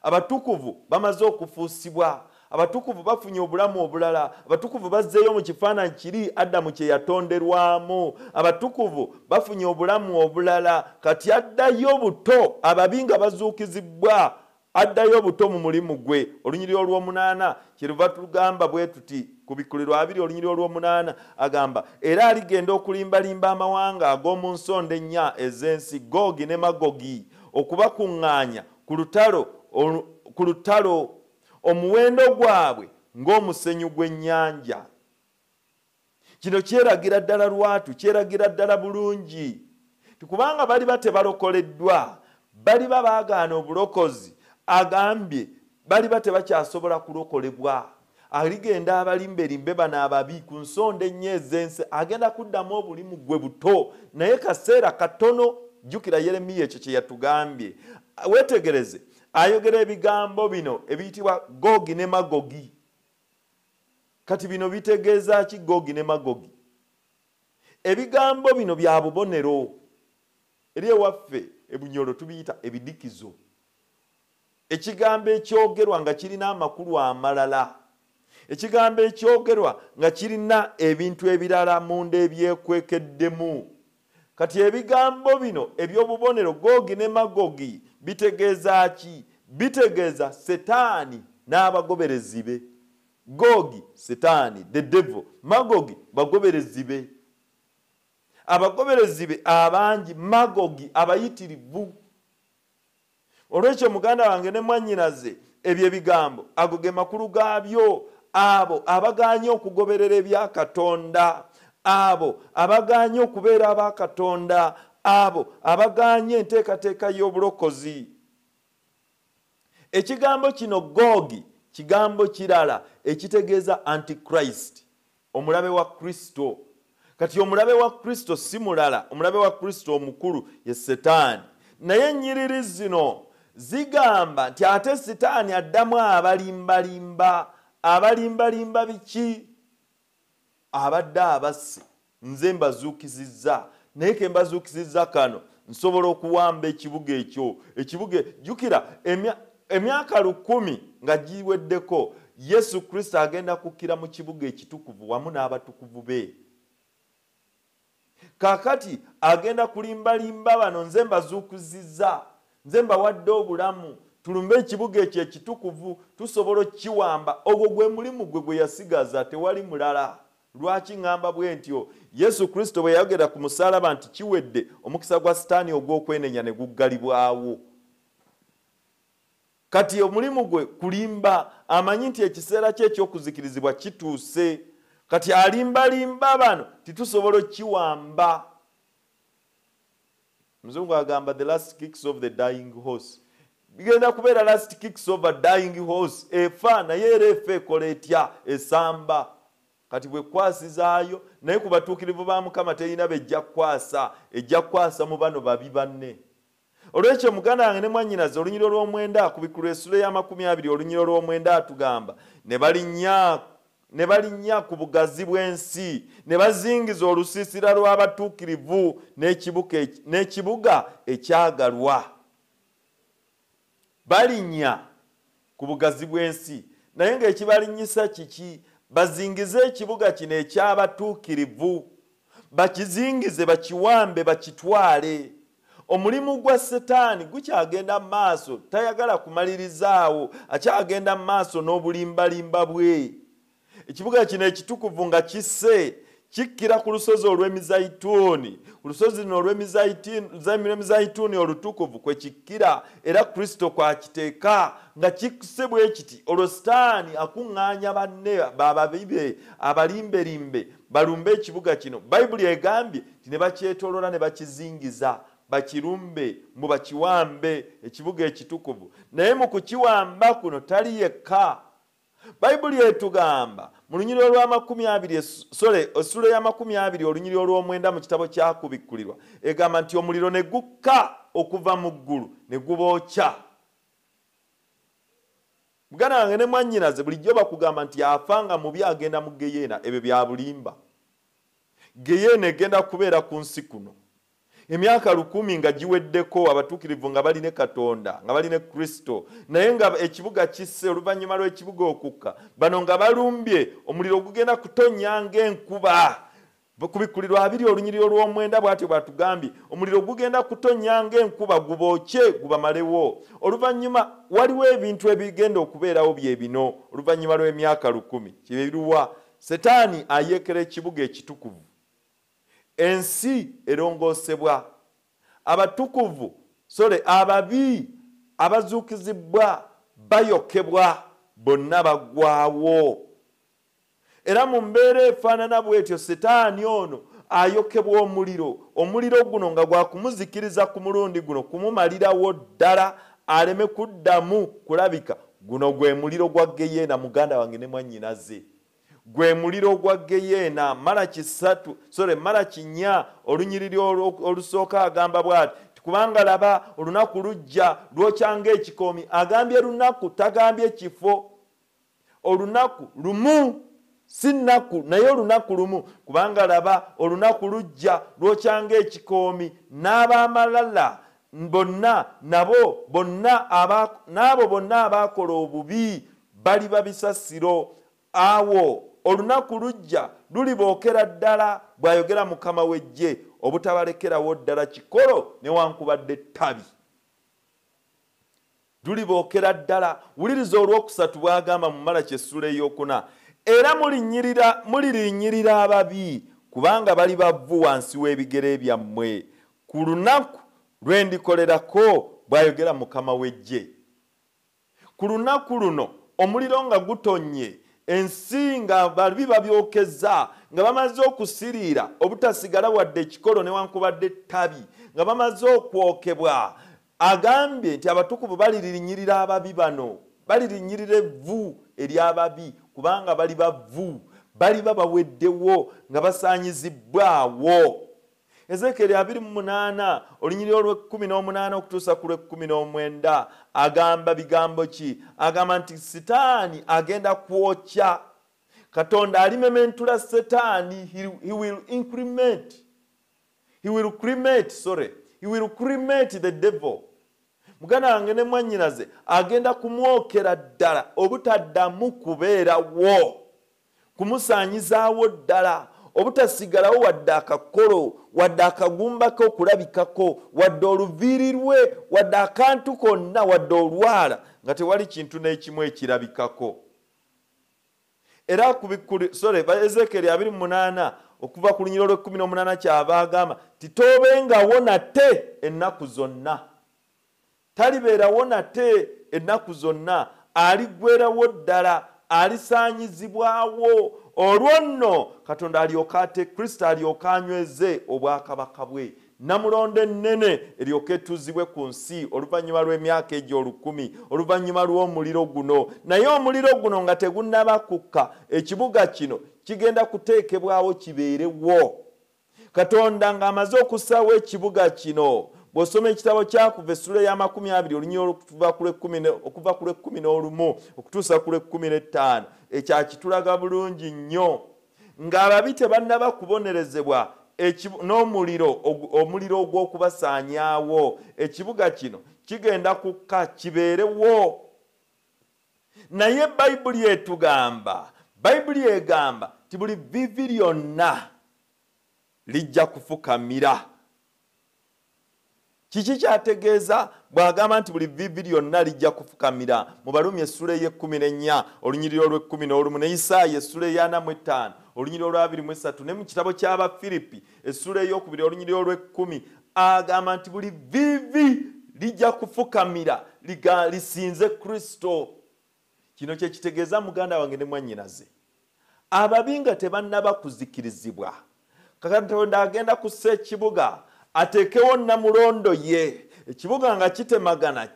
Abatukuvu bamaze okufuusibwa, abatukuvu bafunye obulamu obulala, abatukuvu bazzeeyo mu kifaananyi kiri Adamu kye yatonderwamu, abatukuvu bafunye obulamu obulala, kati addayo buto. Ababi nga bazuukizibwa, addayo buto mu mulimu gwe. Olunyiriri olw'omunaana kyeruva tugamba bwe tuti ku Bikkulirwa 2 olunyiriri olw'omunaana agamba, era aligenda okulimbalimba amawanga ag'omu nsonda ennya ez'ensi, Googi ne Magogi, okubakuŋŋaanya ku lutalo, omuwendo gwabwe ng'omusenyu gw'ennyanja. Kino kyeragira ddala lwatu, kyeragira ddala bulungi. Kubanga baliba tebalokoleddwa, baliba baagaana obulokozi. Agambye baliba tebakyasobola kulokolebwa. Aligenda abalimberimbe bano ababi ku nsonda ennya ez'ensi, agenda kuddamu obulimu gwe buto, naye kaseera katono. Jjukira Yeremiya ekyo kye yatugambye. Weetegereze, ayogera ebigambo bino ebiyitibwa Googi ne Magogi. Kati bino bitegeeza ki Googi ne Magogi? Ebigambo bino bya bubonero. Eri ewaffe ebunyolo tubiyita ebidikizo. Ekigambo ekyogerwa nga kirina amakulu amalala, ekigambo ekyogerwa nga kirina ebintu ebirala munda ebyekwekeddemu. Kati ebigambo bino eby'obubonero Googi ne Magogi bitegeeza ki? Bitegeeza Setaani n'abagoberezi be. Googi Setaani, the devil. Magogi bagoberezi be. Abagoberezi be abangi, Magogi abayitirivu. Olwekyo muganda wange ne mwannyinaze, ebyo ebigambo ago ge makulu gaabyo. Abo abaganye okugoberera ebya Katonda, abo abaganye okubeera aba Katonda, abo abaganye enteekateeka y'obulokozi. Ekigambo kino Googi kigambo kirala ekitegeeza Antichrist, omulabe wa Kristo. Kati omulabe wa Kristo si mulala, omulabe wa Kristo omukulu ye Setaani. Naye ennyiriri zino zigamba nti ate Setaani addamu abalimbalimba. Abalimbalimba biki? Abadde abassi nze mbazuukizizza, naye ke mbazuukizizza kano nsobola okuwamba ekibuga ekyo. Ekibuga, jjukira emyaka 1000 nga giweddeko, Yesu Kristo agenda kukkira mu kibuga ekitukuvu wamu n'abatukuvu be. Kaakati agenda kulimbalimba bano, nze mbazuukizizza, nze mbawadde obulamu, tulumbe ekibuga ekyo ekitukuvu, tusobola kiwamba. Ogwo gwe mulimu gwe yasigaza, tewali mulala. Lwaki ngamba bwe ntyo? Yesu Kristo bwe yayogera ku musaalaba nti kiwedde, omukisa gwa Setaani ogw'okwenenya ne guggalibwawo. Kati omulimu gwe kulimba, amanyi nti ekiseera kye ekyokuzikirizibwa kituuse. Kati alimbalimba bano titusobola kiwamba. Muzungu agamba the last kicks of the dying horse. Bigenda kubeera last kicks of a dying horse. Efa naye era efa ekola etya? Esamba. Kati bwe kwasizaayo, naye ku batuukirivu ba Mukama terina bejja kukwasa, ejja kukwasa mu bano babi banne. Olwekyo muganda wange ne mwannyinaze, olunyiriri olw'omwenda ku Bikkulirwa essula ya 20 olunyiriri olw'omwenda atugamba ne balinnya ne balinnya ku bugazi bw'ensi ne bazingiza olusiisira lw'abatuukirivu n'ekibuga ekyagalwa. Balinnya ku bugazi bw'ensi naye ng'ekibalinnyisa kiki? Bazingize ekibuga kino eky'abatuukirivu, bakizingize, bakiwambe, bakitwale. Omulimu gwa Setaani gukyagenda mu maaso, tayagala kumalirizaawo, akyagenda mu maaso n'obulimbalimba bwe. Ekibuga kino ekitukuvu nga kisse kikkira ku lusozi olw'Emizayituuni, ku lusozi luno olw'Emizayituuni olutukuvu kwe kikkira, era Kristo kwakiteeka nga kisse bwe kiti. Olwo Setaani akuŋŋaanya banne bababibe abalimberimbe balumbe ekibuga kino. Bayibuli egambye nti ne bakyetooloola ne bakizingiza, bakirumbe mbu bakiwambe ekibuga ekitukuvu. Naye mu kukiwamba kuno tali yekka. Bayibuli etugamba mu lunyiriro lwa 20 essula ya 20 olunyiriro lw'omwenda mu kitabo kyakubikkulirwa egamba nti omuliro ne gukka okuva mu ggulu ne gubookya. Muganda wange ne mwannyinaze bulijjo bakugamba nti afanga mubi agenda mu Geyeena, ebyo bya bulimba. Geyeena egenda kubeera ku nsi kuno emyaka 1000 nga giweddeko, abatuukirivu nga bali ne Katonda, nga bali ne Kristo, naye nga ekibuga kisse. Oluvannyuma lw'ekibuga okukka, bano nga balumbye, omuliro gugenda kutonnya ng'enkuba. Kubikkulirwa 2 olunyiriro lw'omwenda bw'atyo bw'atugambye, omuliro gugenda kutonnya ng'enkuba, gubookye gubamalewo. Oluvannyuma waliwo ebintu ebigenda okubeerawo bye bino. Oluvannyuma lw'emyaka 1000 kibiruwa? Setaani ayeekera ekibuga ekitukuvu, ensi erongoosebwa, abatukuvu ababi abazuukizibwa bayokebwa, bonna baggwaawo. Era mu mbeera efaanana bw'etyo Setaani ono ayokebwa omuliro. Omuliro guno nga gwa kumuzikiriza ku mulundi guno, kumumalirawo ddala aleme kuddamu kulabika. Guno gwe muliro gwa Geyeena, muganda wange ne mwannyinaze. Gwe muliro gwa Geyeena. Malaki 4 olunyiriri olusooka agamba bw'ati, kubanga laba olunaku lujja lwokya ng'ekikoomi. Agambye lunaku, tagambye kifo. Olunaku lumu, si nnaku naye olunaku lumu. Kubanga laba olunaku lujja lwokya ng'ekikoomi, n'ab'amalala bonna n'abo bonna abaakola obubi baliba bisasiro. Awo olunaku lujja lulibookera ddala, bw'ayogera Mukama w'eggye, obutabalekerawo ddala kikolo newankubadde ttabi. Lulibookera ddala. Wuliriza olwokusatu bw'agamba mu Malaki essula ey'okuna, era mulirinnyirira ababi, kubanga bali bavvu wansi w'ebigere byammwe ku lunaku lwe ndikolerako, bw'ayogera Mukama w'eggye. Ku lunaku luno omuliro nga gutonnye, ensi nga babi babyokeza, nga bamaze okusiriira obutasigala wadde ekikolo newankubadde ttabi, nga bamaze okwokebwa. Agambye nti abatukuvu balirinyirira ababi bano, balirinyirira evvu ery'ababi, kubanga bali bavvu, baliba baweddewo nga basaanyizibbwawo. Ezeekeri 28 olunyiriro olw'18 okutuusa ku lw'19 agamba bigambo ki? Agamba nti Setaani agenda kwokya. Katonda alimementula Setaani. He will cremate the devil. Muganda wange ne mwannyinaze agenda kumwokera ddala obutaddamu kubeerawo, kumusaanyizaawo ddala, obutasigalawo wadde akakolo, wadde akagumbako okulabikako, wadde oluviiri lwe, wadde akantu konna, wadde olwala, nga tewali kintu n'ekimu ekirabikako. Era Ezeekeri 28 okuva ku lunyiriro lw'18 kyava agamba titoobengawo nate ennaku zonna. Talibeerawo nate ennaku zonna, aliggweerawo ddala, alisaanyizibwawo. Olwo nno Katonda alyoka ate, Kristo alyoka anyweze obwakabaka bwe, namulondo ennene eryoka etuuzibwe ku nsi oluvannyuma lw'emyaka egyo 1000, oluvannyuma lw'omuliro guno. Naye omuliro guno nga tegunnaba kukka, ekibuga kino kigenda kuteekebwawo kibeerewo. Katonda ng'amaze okussaawo ekibuga kino, bw'osoma ekitabo kyakuva essula ya 20 olunyiriri okuva ku 11 okutuusa ku 15 ekyakitulaga bulungi nnyo ng'ababi tebannaba kubonerezebwa omuliro ogw'okubasaanyaawo ekibuga kino kigenda kukka kibeerewo. Naye Bayibuli egamba ti buli vvivi lyonna lijja kufukamira. Kiki kyategeeza bw'agamba nti buli vvivi lyonna lijja kufukamira? Mu Balumi essula ye-14 olunyiriri olw'11 ne Isaaya essula ye-45 olunyiriri olw'23 ne mu kitabo ky'Abafiripi essula ey'okubiri olunyiriri olw'10 agamba nti buli vvivi lijja kufukamira lisinze Kristo. Kino kye kitegeeza muganda wange ne mwannyinaze, ababi nga tebannaba kuzikirizibwa, Katonda agenda kussa ekibuga ateekewo namulondo ye, ekibuga nga kitemagana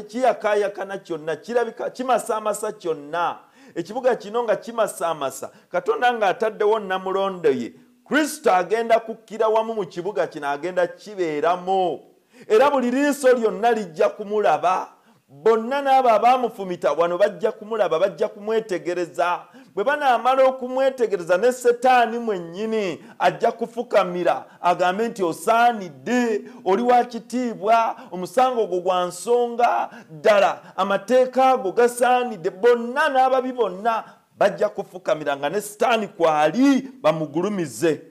kiyakaayakana kyonna, kirabika kimasaamasa kyonna, ekibuga kino nga kimasaamasa, Katonda nga ataddewo namulondo ye, Kristo agenda kukkira wamu mu kibuga kino, agenda kibeeramu, era buli liiso lyonna lijja kumulaba. Bonna n'abo abaamufumita wano bajja kumulaba, bajja kumwetegereza. Bwe banaamala okumwetegereza ne Setaani mwennyini ajja kufukamira agambe nti osaanidde, oli wa kitiibwa, omusango gwo gwa nsonga, ddala amateeka ago gasaanidde. Bonna n'ababi bonna bajja kufukamira nga ne Setaani kwali bamugulumize.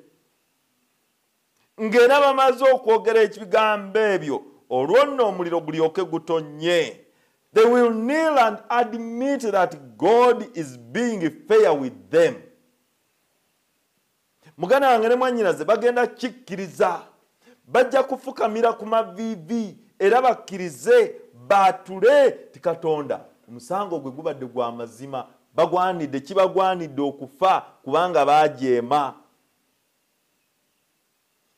Ng'era bamaze okwogera ebigambo ebyo, olwo nno omuliro gulyoke gutonye. They will kneel and admit that God is being fair with them. Muganda wange ne mwannyinaze bagenda kikkiriza, bajja kufukamira ku maviivi era bakkirize baatule ti Katonda omusango gwe gubadde gwa mazima, bagwanidde, kibagwanidde okufa kubanga baajeema.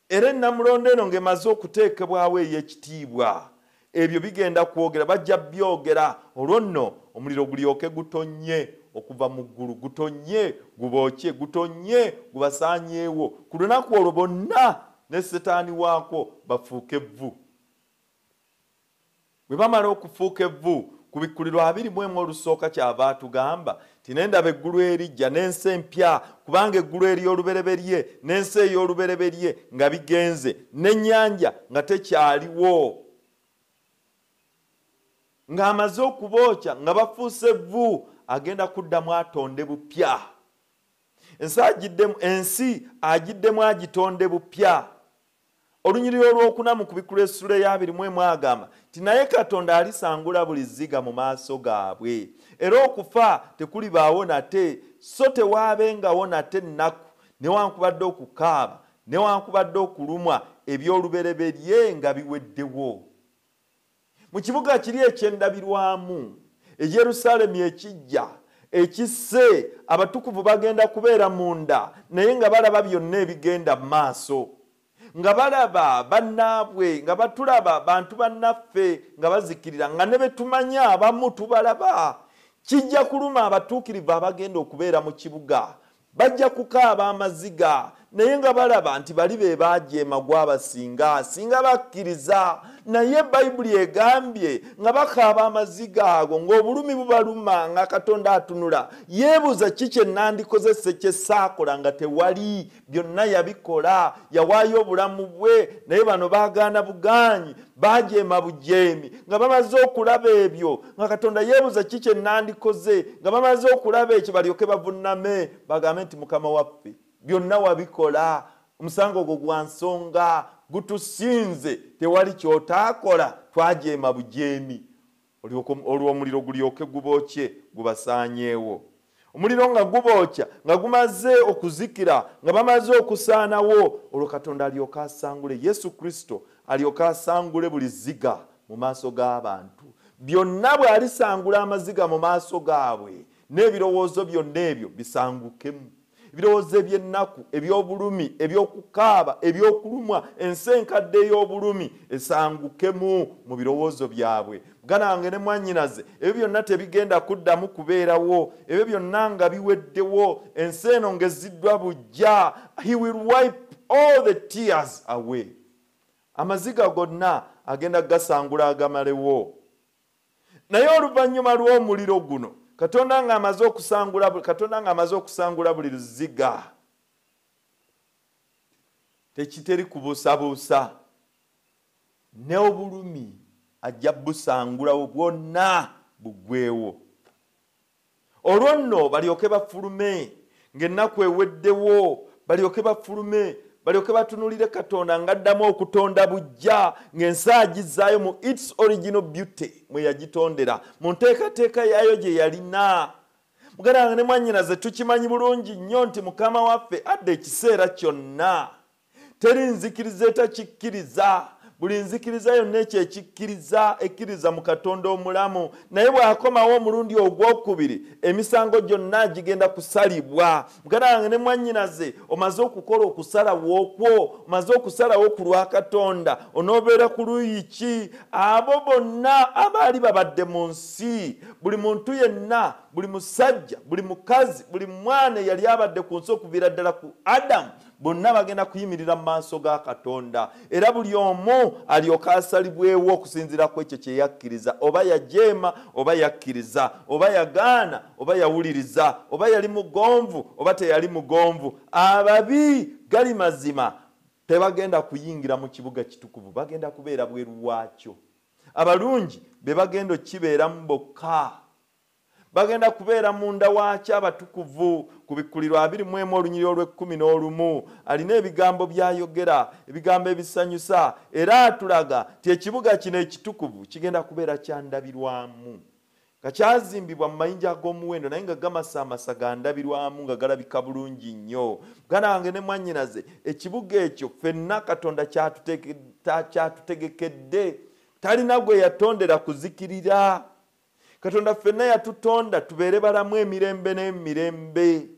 Era ennamulondo eno ng'emaze okuteekebwawo ey'ekitiibwa, ebyo bigenda kwogera, bajja byogera. Olwo nno omuliro gulyoke gutonye okuva mu ggulu, gutonye gubookye, gutonye gubasaanyeewo. Ku lunaku olwo bonna ne Setaani waako bafuuke evvu. Bwe bamala okufuuka evvu, ku Bikkulirwa 21 olusooka kyava atugamba ti nendaba eggulu erijja n'ensi empya, kubanga eggulu ery'olubereberye n'ensi ey'olubereberye nga bigenze, n'ennyanja nga tekyaliwo. Ng'amaze okubookya nga bafuuse evvu, agenda kuddamu atonde bupya. Ensi agiddemu agitonde bupya. Olunyiriri olw'okuna ku Bikkulirwa essula ya 21 agamba ti naye Katonda alisangula buli zziga mu maaso gaabwe, era okufa tekulibaawo nate, so tewaabengawo nate nnaku, newankubadde okukaaba, newankubadde okulumwa, eby'olubereberye nga biweddewo. Mu kibuga kiri eky'endabirwamu, Yerusaalemi ekijja, ekisse, abatukuvu bagenda kubeera munda, naye nga balaba byonna ebigenda mu maaso, nga balaba bannaabwe, nga batulaba bantu bannaffe nga bazikirira, nga ne betumanya abamu tubalaba. Kijja kuluma abatuukirivu abagenda okubeera mu kibuga, bajja kukaaba amaziga, naye nga balaba nti bali be baajeema gw'abasinga, singa bakkiriza. Naye Bayibuli egambye nga bakaaba amaziga ago ng'obulumi bubaluma, nga Katonda atunula, yeebuuza ki kye nandikozese kye saakola nga tewali, byonna yabikola, yawaayo obulamu bwe, naye bano baagaana bugaanyi, baajeema bujeemi. Nga bamaze okulaba ebyo, nga Katonda yeebuuza ki kye nandikoze, nga bamaze okulaba ekyo balyoke bavunname bagambe nti Mukama waffe byonna wabikola, omusango gwo gwa nsonga, gutusinze, tewali kyotaakola, twajeema bujeemi. Olwo omuliro gulyoke gubookye gubasaanyeewo. Omuliro nga gubookya, nga gumaze okuzikira, nga bamaze okusaanawo, olwo Katonda alyoke asangule, Yesu Kristo alyoke asangule buli zziga mu maaso g'abantu. Byonna bwe alisangula amaziga mu maaso gaabwe, n'ebirowoozo byonna ebyo bisangukemu. Ebirowoozo eby'ennaku, eby'obulumi, eby'okukaaba, eby'okulumwa, ensi enkadde ey'obulumi esangukemu mu birowoozo byabwe. Muganda wange ne mwannyinaze, ebyo byonna tebigenda kuddamu kubeerawo, ebyo byonna nga biweddewo, ensi eno ng'eziddwa buggya. He will wipe all the tears away. amaziga gonna agenda gasangula agamalewo. Naye oluvannyuma lw'omuliro guno Katonda nga amaze okusangula buli luziga tekiteri kubuusabuusa ne obulumi ajja busangulawo bwonna bugwewo. Olwo nno balyoke bafulume ng'ennaku eweddewo, balyoke bafulume balyoke batunulire Katonda ng'addamu okutonda bujja ng'ensi agizaayo mu its original beauty mwe yagitondera, mu nteekateeka yaayo gye yalina. Muganda wange ne mwannyinaze tukimanyi bulungi nnyo nti Mukama waffe adda ekiseera kyonna. Teri nzikiriza etakikkiriza, buli nzikiriza yonna ekkiriza mu Katonda omulamu. Naye bw'akomawo omulundi ogwokubiri emisango gyonna gigenda kusalibwa. Muganda wange ne mwannyinaze omaze okukola okusalawo okwo, omaze okusalawo ku lwa Katonda, onoobeera ku luuyi ki? Abo bonna abaali babadde mu nsi, buli muntu yenna, buli musajja, buli mukazi, buli mwana yali abadde ku nsi okuviira ddala ku Adamu, bonna bagenda kuyimirira mu maaso ga Katonda, era buli omu alyoka asalibwewo okusinziira ku ekyo kye yakkiriza, oba yajeema oba yakkiriza, oba yagaana oba yawuliriza, oba yali mugonvu oba teyali mugonvu. Ababi gali mazima tebagenda kuyingira mu kibuga kitukuvu, bagenda kubeera bweru waakyo. Abalungi be bagenda okukibeeramu bokka, bagenda kubeera munda waakyo abatukuvu. Ku Bikkulirwa 21 olunyiri olw'11 alina ebigambo byayogera, ebigambo ebisanyusa, era atulaga ti ekibuga kino ekitukuvu kigenda kubeera kyandabirwamu, nga kyazimbibwa mu mayinja ag'omuwendo naye nga gamasaamasa gandabirwamu nga galabika bulungi nnyo. Muganda wange ne mwannyinaze, ekibuga ekyo ffenna Katonda kyatutegekedde, talina gwe yatondera kuzikirira. Katonda ffenna yatutonda tubeere balamu emirembe n'emirembe.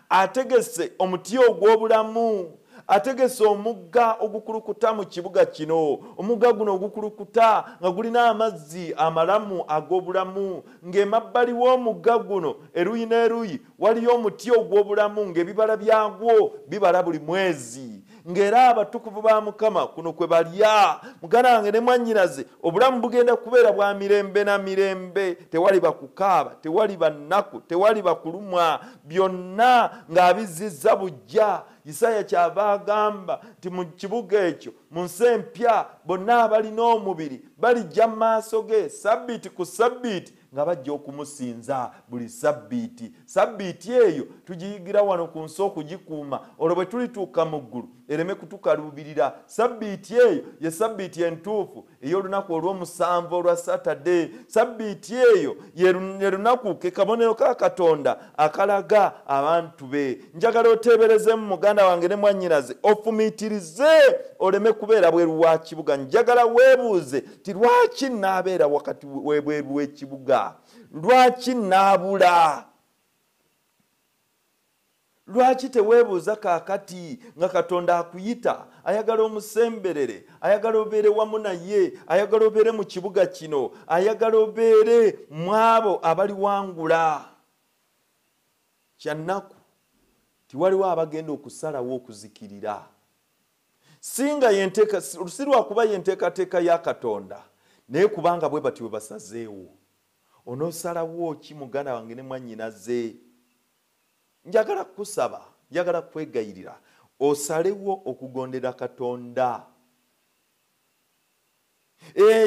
Ategese omuti ogw'obulamu, ategese omugga ogukulukuta mu kibuga kino. Omugga guno ogukulukuta nga gulina amazzi amalamu ag'obulamu, ng'emabbali w'omugga guno eruyi n'eruyi waliyo omuti ogw'obulamu ng'ebibala byagwo bibala buli mwezi, ng'era abatukuvu ba Mukama kuno kwe balya. Muganda wange ne mwannyinaze, obulamu bugenda kubeera bwa mirembe na mirembe, tewaliba kukaaba, tewaliba nnaku, tewaliba kulumwa, byonna ng'abizizza bujja. Isaya kyava agamba nti mu kibuga ekyo, mu nsi empya, bonna abalina omubiri balijja mu maaso ge sabbiiti ku sabbiiti nga bajja okumusinza buli sabbiiti. Sabbiiti eyo tugiyigira wano ku nsi okugikuuma, olwo bwe tulituuka mu ggulu ereme kutukaluubirira. Sabbiiti eyo ye sabbiiti entuufu ey'olunaku olw'omusanvu olwa Saturday. Sabbiiti eyo ye lunaku ke kabonero ka Katonda akalaga abantu be. Njagala oteeberezemu muganda wange ne mwannyinaze, ofumiitirize oleme kubeera bweru wa kibuga. Njagala weebuuze ti lwaki naabeera wakati w'ebweru w'ekibuga? Lwaki naabula? Lwaki teweebuuza kaakati nga Katonda akuyita, ayagala omusemberere, ayagala obeere wamu naye, ayagala obeere mu kibuga kino, ayagala obeere mu abo abaliwangula? Kyannaku tiwaliwo abagenda okusalawo okuzikirira. Singa yenteeka, si lwakuba yenteekateeka ya Katonda, naye kubanga bwe batyo basazeewo. Onoosalawo ki muganda wange ne mwannyinaze? Njagala kusaba, njagala kwegayirira osalewo okugondera Katonda.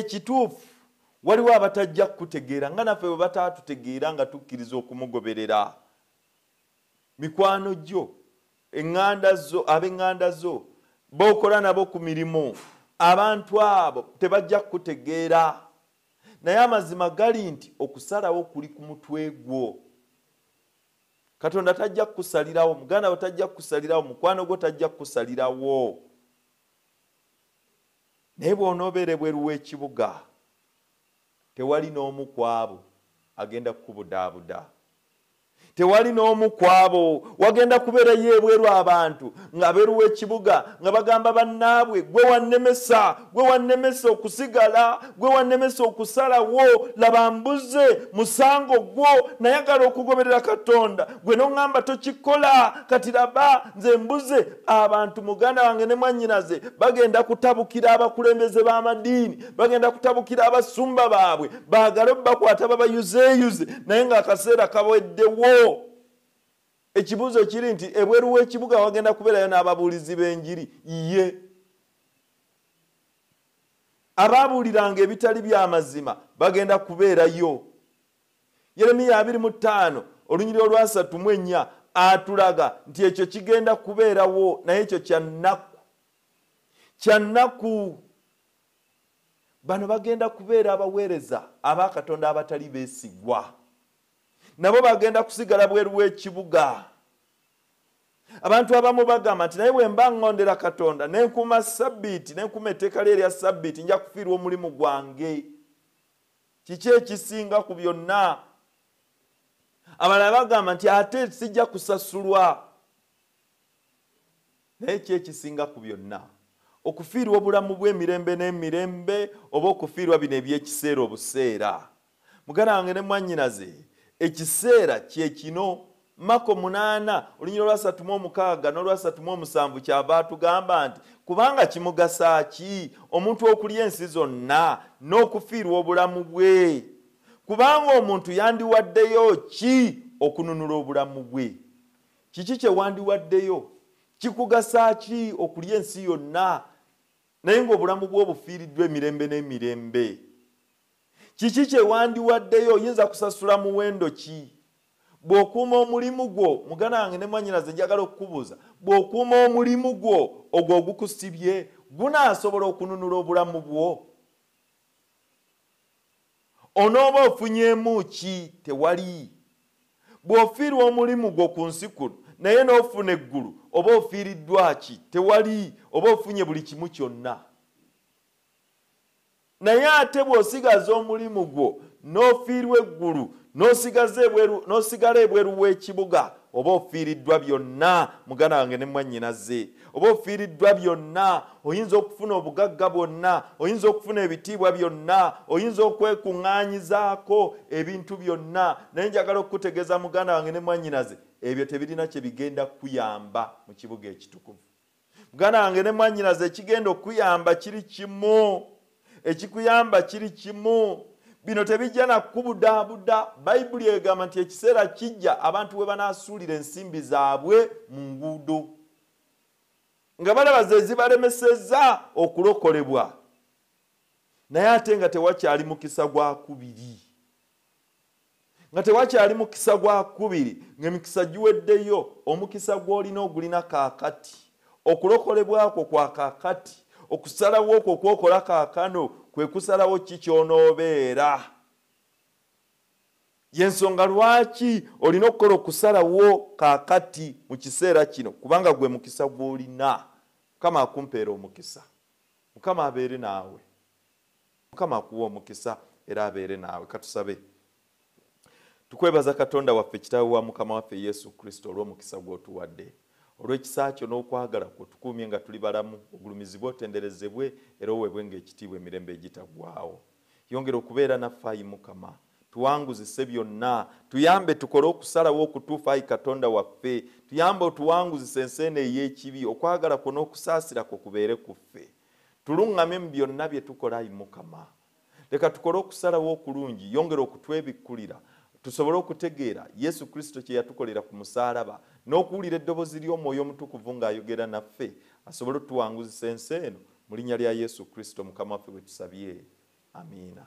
Kituufu waliwo abatajja kutegeera nga naffe bwe bataatutegeera nga tukkiriza okumugoberera. Mikwano gyo, eŋŋanda zo, ab'eŋŋanda zo b'okola nabo ku mirimu, abantu abo tebajja kutegeera. Naye amazima gali nti okusalawo kuli ku mutwe gwo. Katonda tajja kusalirawo, muganda we tajja kusalirawo, mukwano gwo tajja kusalirawo. Naye bw'onoobeera ebweru w'ekibuga, tewali n'omu ku abo agenda kukubudaabuda. Tewali n'omu ku abo wagenda kubeerayo ebweru abantu nga beeru w'ekibuga nga bagamba bannaabwe gwe wannemesa okusigala, gwe wannemesa okusalawo, laba mbuze musango gwo nayagala okugoberera Katonda, gwe n'oŋŋamba tokikola, kati laba nze mbuze. Abantu muganda wange ne mwannyinaze bagenda kutabukira abakulembeze b'amadiini, bagenda kutabukira abasumba baabwe, baagala bakwata babayuzeeyuze naye ng'akaseera kabweddewo. Ekibuuzo kiri nti ebweru w'ekibuga wagenda kubeerayo n'ababuulizi b'enjiri ye abaabuuliranga ebitali by'amazima bagenda kubeerayo. Yeremiya 25 olunyiriri olwa 3:4 atulaga nti ekyo kigenda kubeerawo, naye ekyo kya nnaku. Bano bagenda kubeera abaweereza aba Katonda abatali beesigwa, nabo bagenda kusigala bweru w'ekibuga. Abantu abamu bagamba nti naye bwe mba ŋŋondera Katonda n'enkuuma Ssabbiiti n'enkuuma etteeka lye erya Ssabbiiti nja kufiirwa omulimu gwange. Kiki ekisinga ku byonna? Abalala bagamba nti ate sijja kusasulwa. Naye ki ekisinga ku byonna? Okufiirwa obulamu bw'emirembe n'emirembe oba okufiirwa bino eby'ekiseera obuseera? Muganda wange ne mwannyinaze, ekiseera kye kino. Mako 8 olunyiriri olwa 36 n'olwa 37 kyava atugamba nti kubanga kimugasa ki omuntu okulya ensi zonna n'okufiirwa obulamu bwe? Kubanga omuntu yandiwaddeyo ki okununula obulamu bwe? Kiki kye wandiwaddeyo? Kikugasa ki okulya ensi yonna naye ng'obulamu bwe obufiiriddwa emirembe n'emirembe? Kiki kye wandiwaddeyo? Oyinza kusasula muwendo ki? Bw'okuuma omulimu gwo, muganda wange ne mwannyinaze njagala okukubuuza, bw'okuuma omulimu gwo ogwo ogukusibye gunaasobola okununula obulamu bwo? Onooba ofunyeemu ki? Tewali. Bw'ofiirwa omulimu gwo ku nsi kuno naye n'ofuna eggulu oba ofiiriddwa ki? Tewali. Oba ofunye buli kimu kyonna. Naye ate bw'osigaza omulimu gwo n'ofiirwa eggulu n'osigala ebweru w'ekibuga oba ofiiriddwa byonna. Muganda wange ne mwannyinaze, oba ofiiriddwa byonna. Oyinza okufuna obugagga bwonna, oyinza okufuna ebitiibwa byonna, oyinza okwekuŋŋaanyizaako ebintu byonna, naye njagala okukutegeeza muganda wange ne mwannyinaze, ebyo tebirina kye bigenda kuyamba mu kibuga ekitukuvu. Muganda wange ne mwannyinaze, ekigenda okuyamba kiri kimu, ekikuyamba kiri kimu. Bino tebijja na kubudaabuda. Bayibuli egamba nti ekiseera kijja abantu we banaasuulira ensimbi zaabwe mu nguudo, nga balaba ze zibalemesezza okulokolebwa, naye ate nga tewakyali mukisa gwa kubiri. Ng'emikisa giweddeyo. Omukisa gw'olina ogulina kaakati, okulokolebwa kwo kwa kaakati, okusalawo okwo kwokola kaakano kwe kusalawo ki ky'onoobeera. Y'ensonga lwaki olina okukola okusalawo kaakati mu kiseera kino, kubanga gwe mukisa gw'olina. Mukama akumpeera omukisa, Mukama abeere naawe, Mukama akuwa omukisa era abeere naawe. Katusabe. Tukwebaza Katonda waffe, Kitaawe wa Mukama waffe Yesu Kristo, olw'omukisa gw'otuwadde, olw'ekisa kyo n'okwagala kwetukuumye nga tuli balamu, ogulumizibwe otenderezebwe era oweebwe ng'ekitiibwa emirembe egitaggwaawo. Yongera okubeera naffe, Ayi Mukama, tuwanguzise byonna, tuyambe tukole okusalawo okutuufu, Ayi Katonda waffe, tuyambe otuwanguzise enseene ey'ekibi, okwagala kwo n'okusaasira kwo kubeere ku ffe. Tuluŋŋamye mu byonna bye tukola, Ayi Mukama. Leka tukole okusalawo okulungi, yongera okutwebikkulira, tusobole okutegeera Yesu Kristo kye yatukolera ku musaalaba, n'okuwulira eddoboozi ly'Omwoyo Omutukuvu ng'ayogera naffe, asobole otuwanguzisa ensi eno. Mu linnya lya Yesu Kristo Mukama waffe bwe tusabye. Amiina.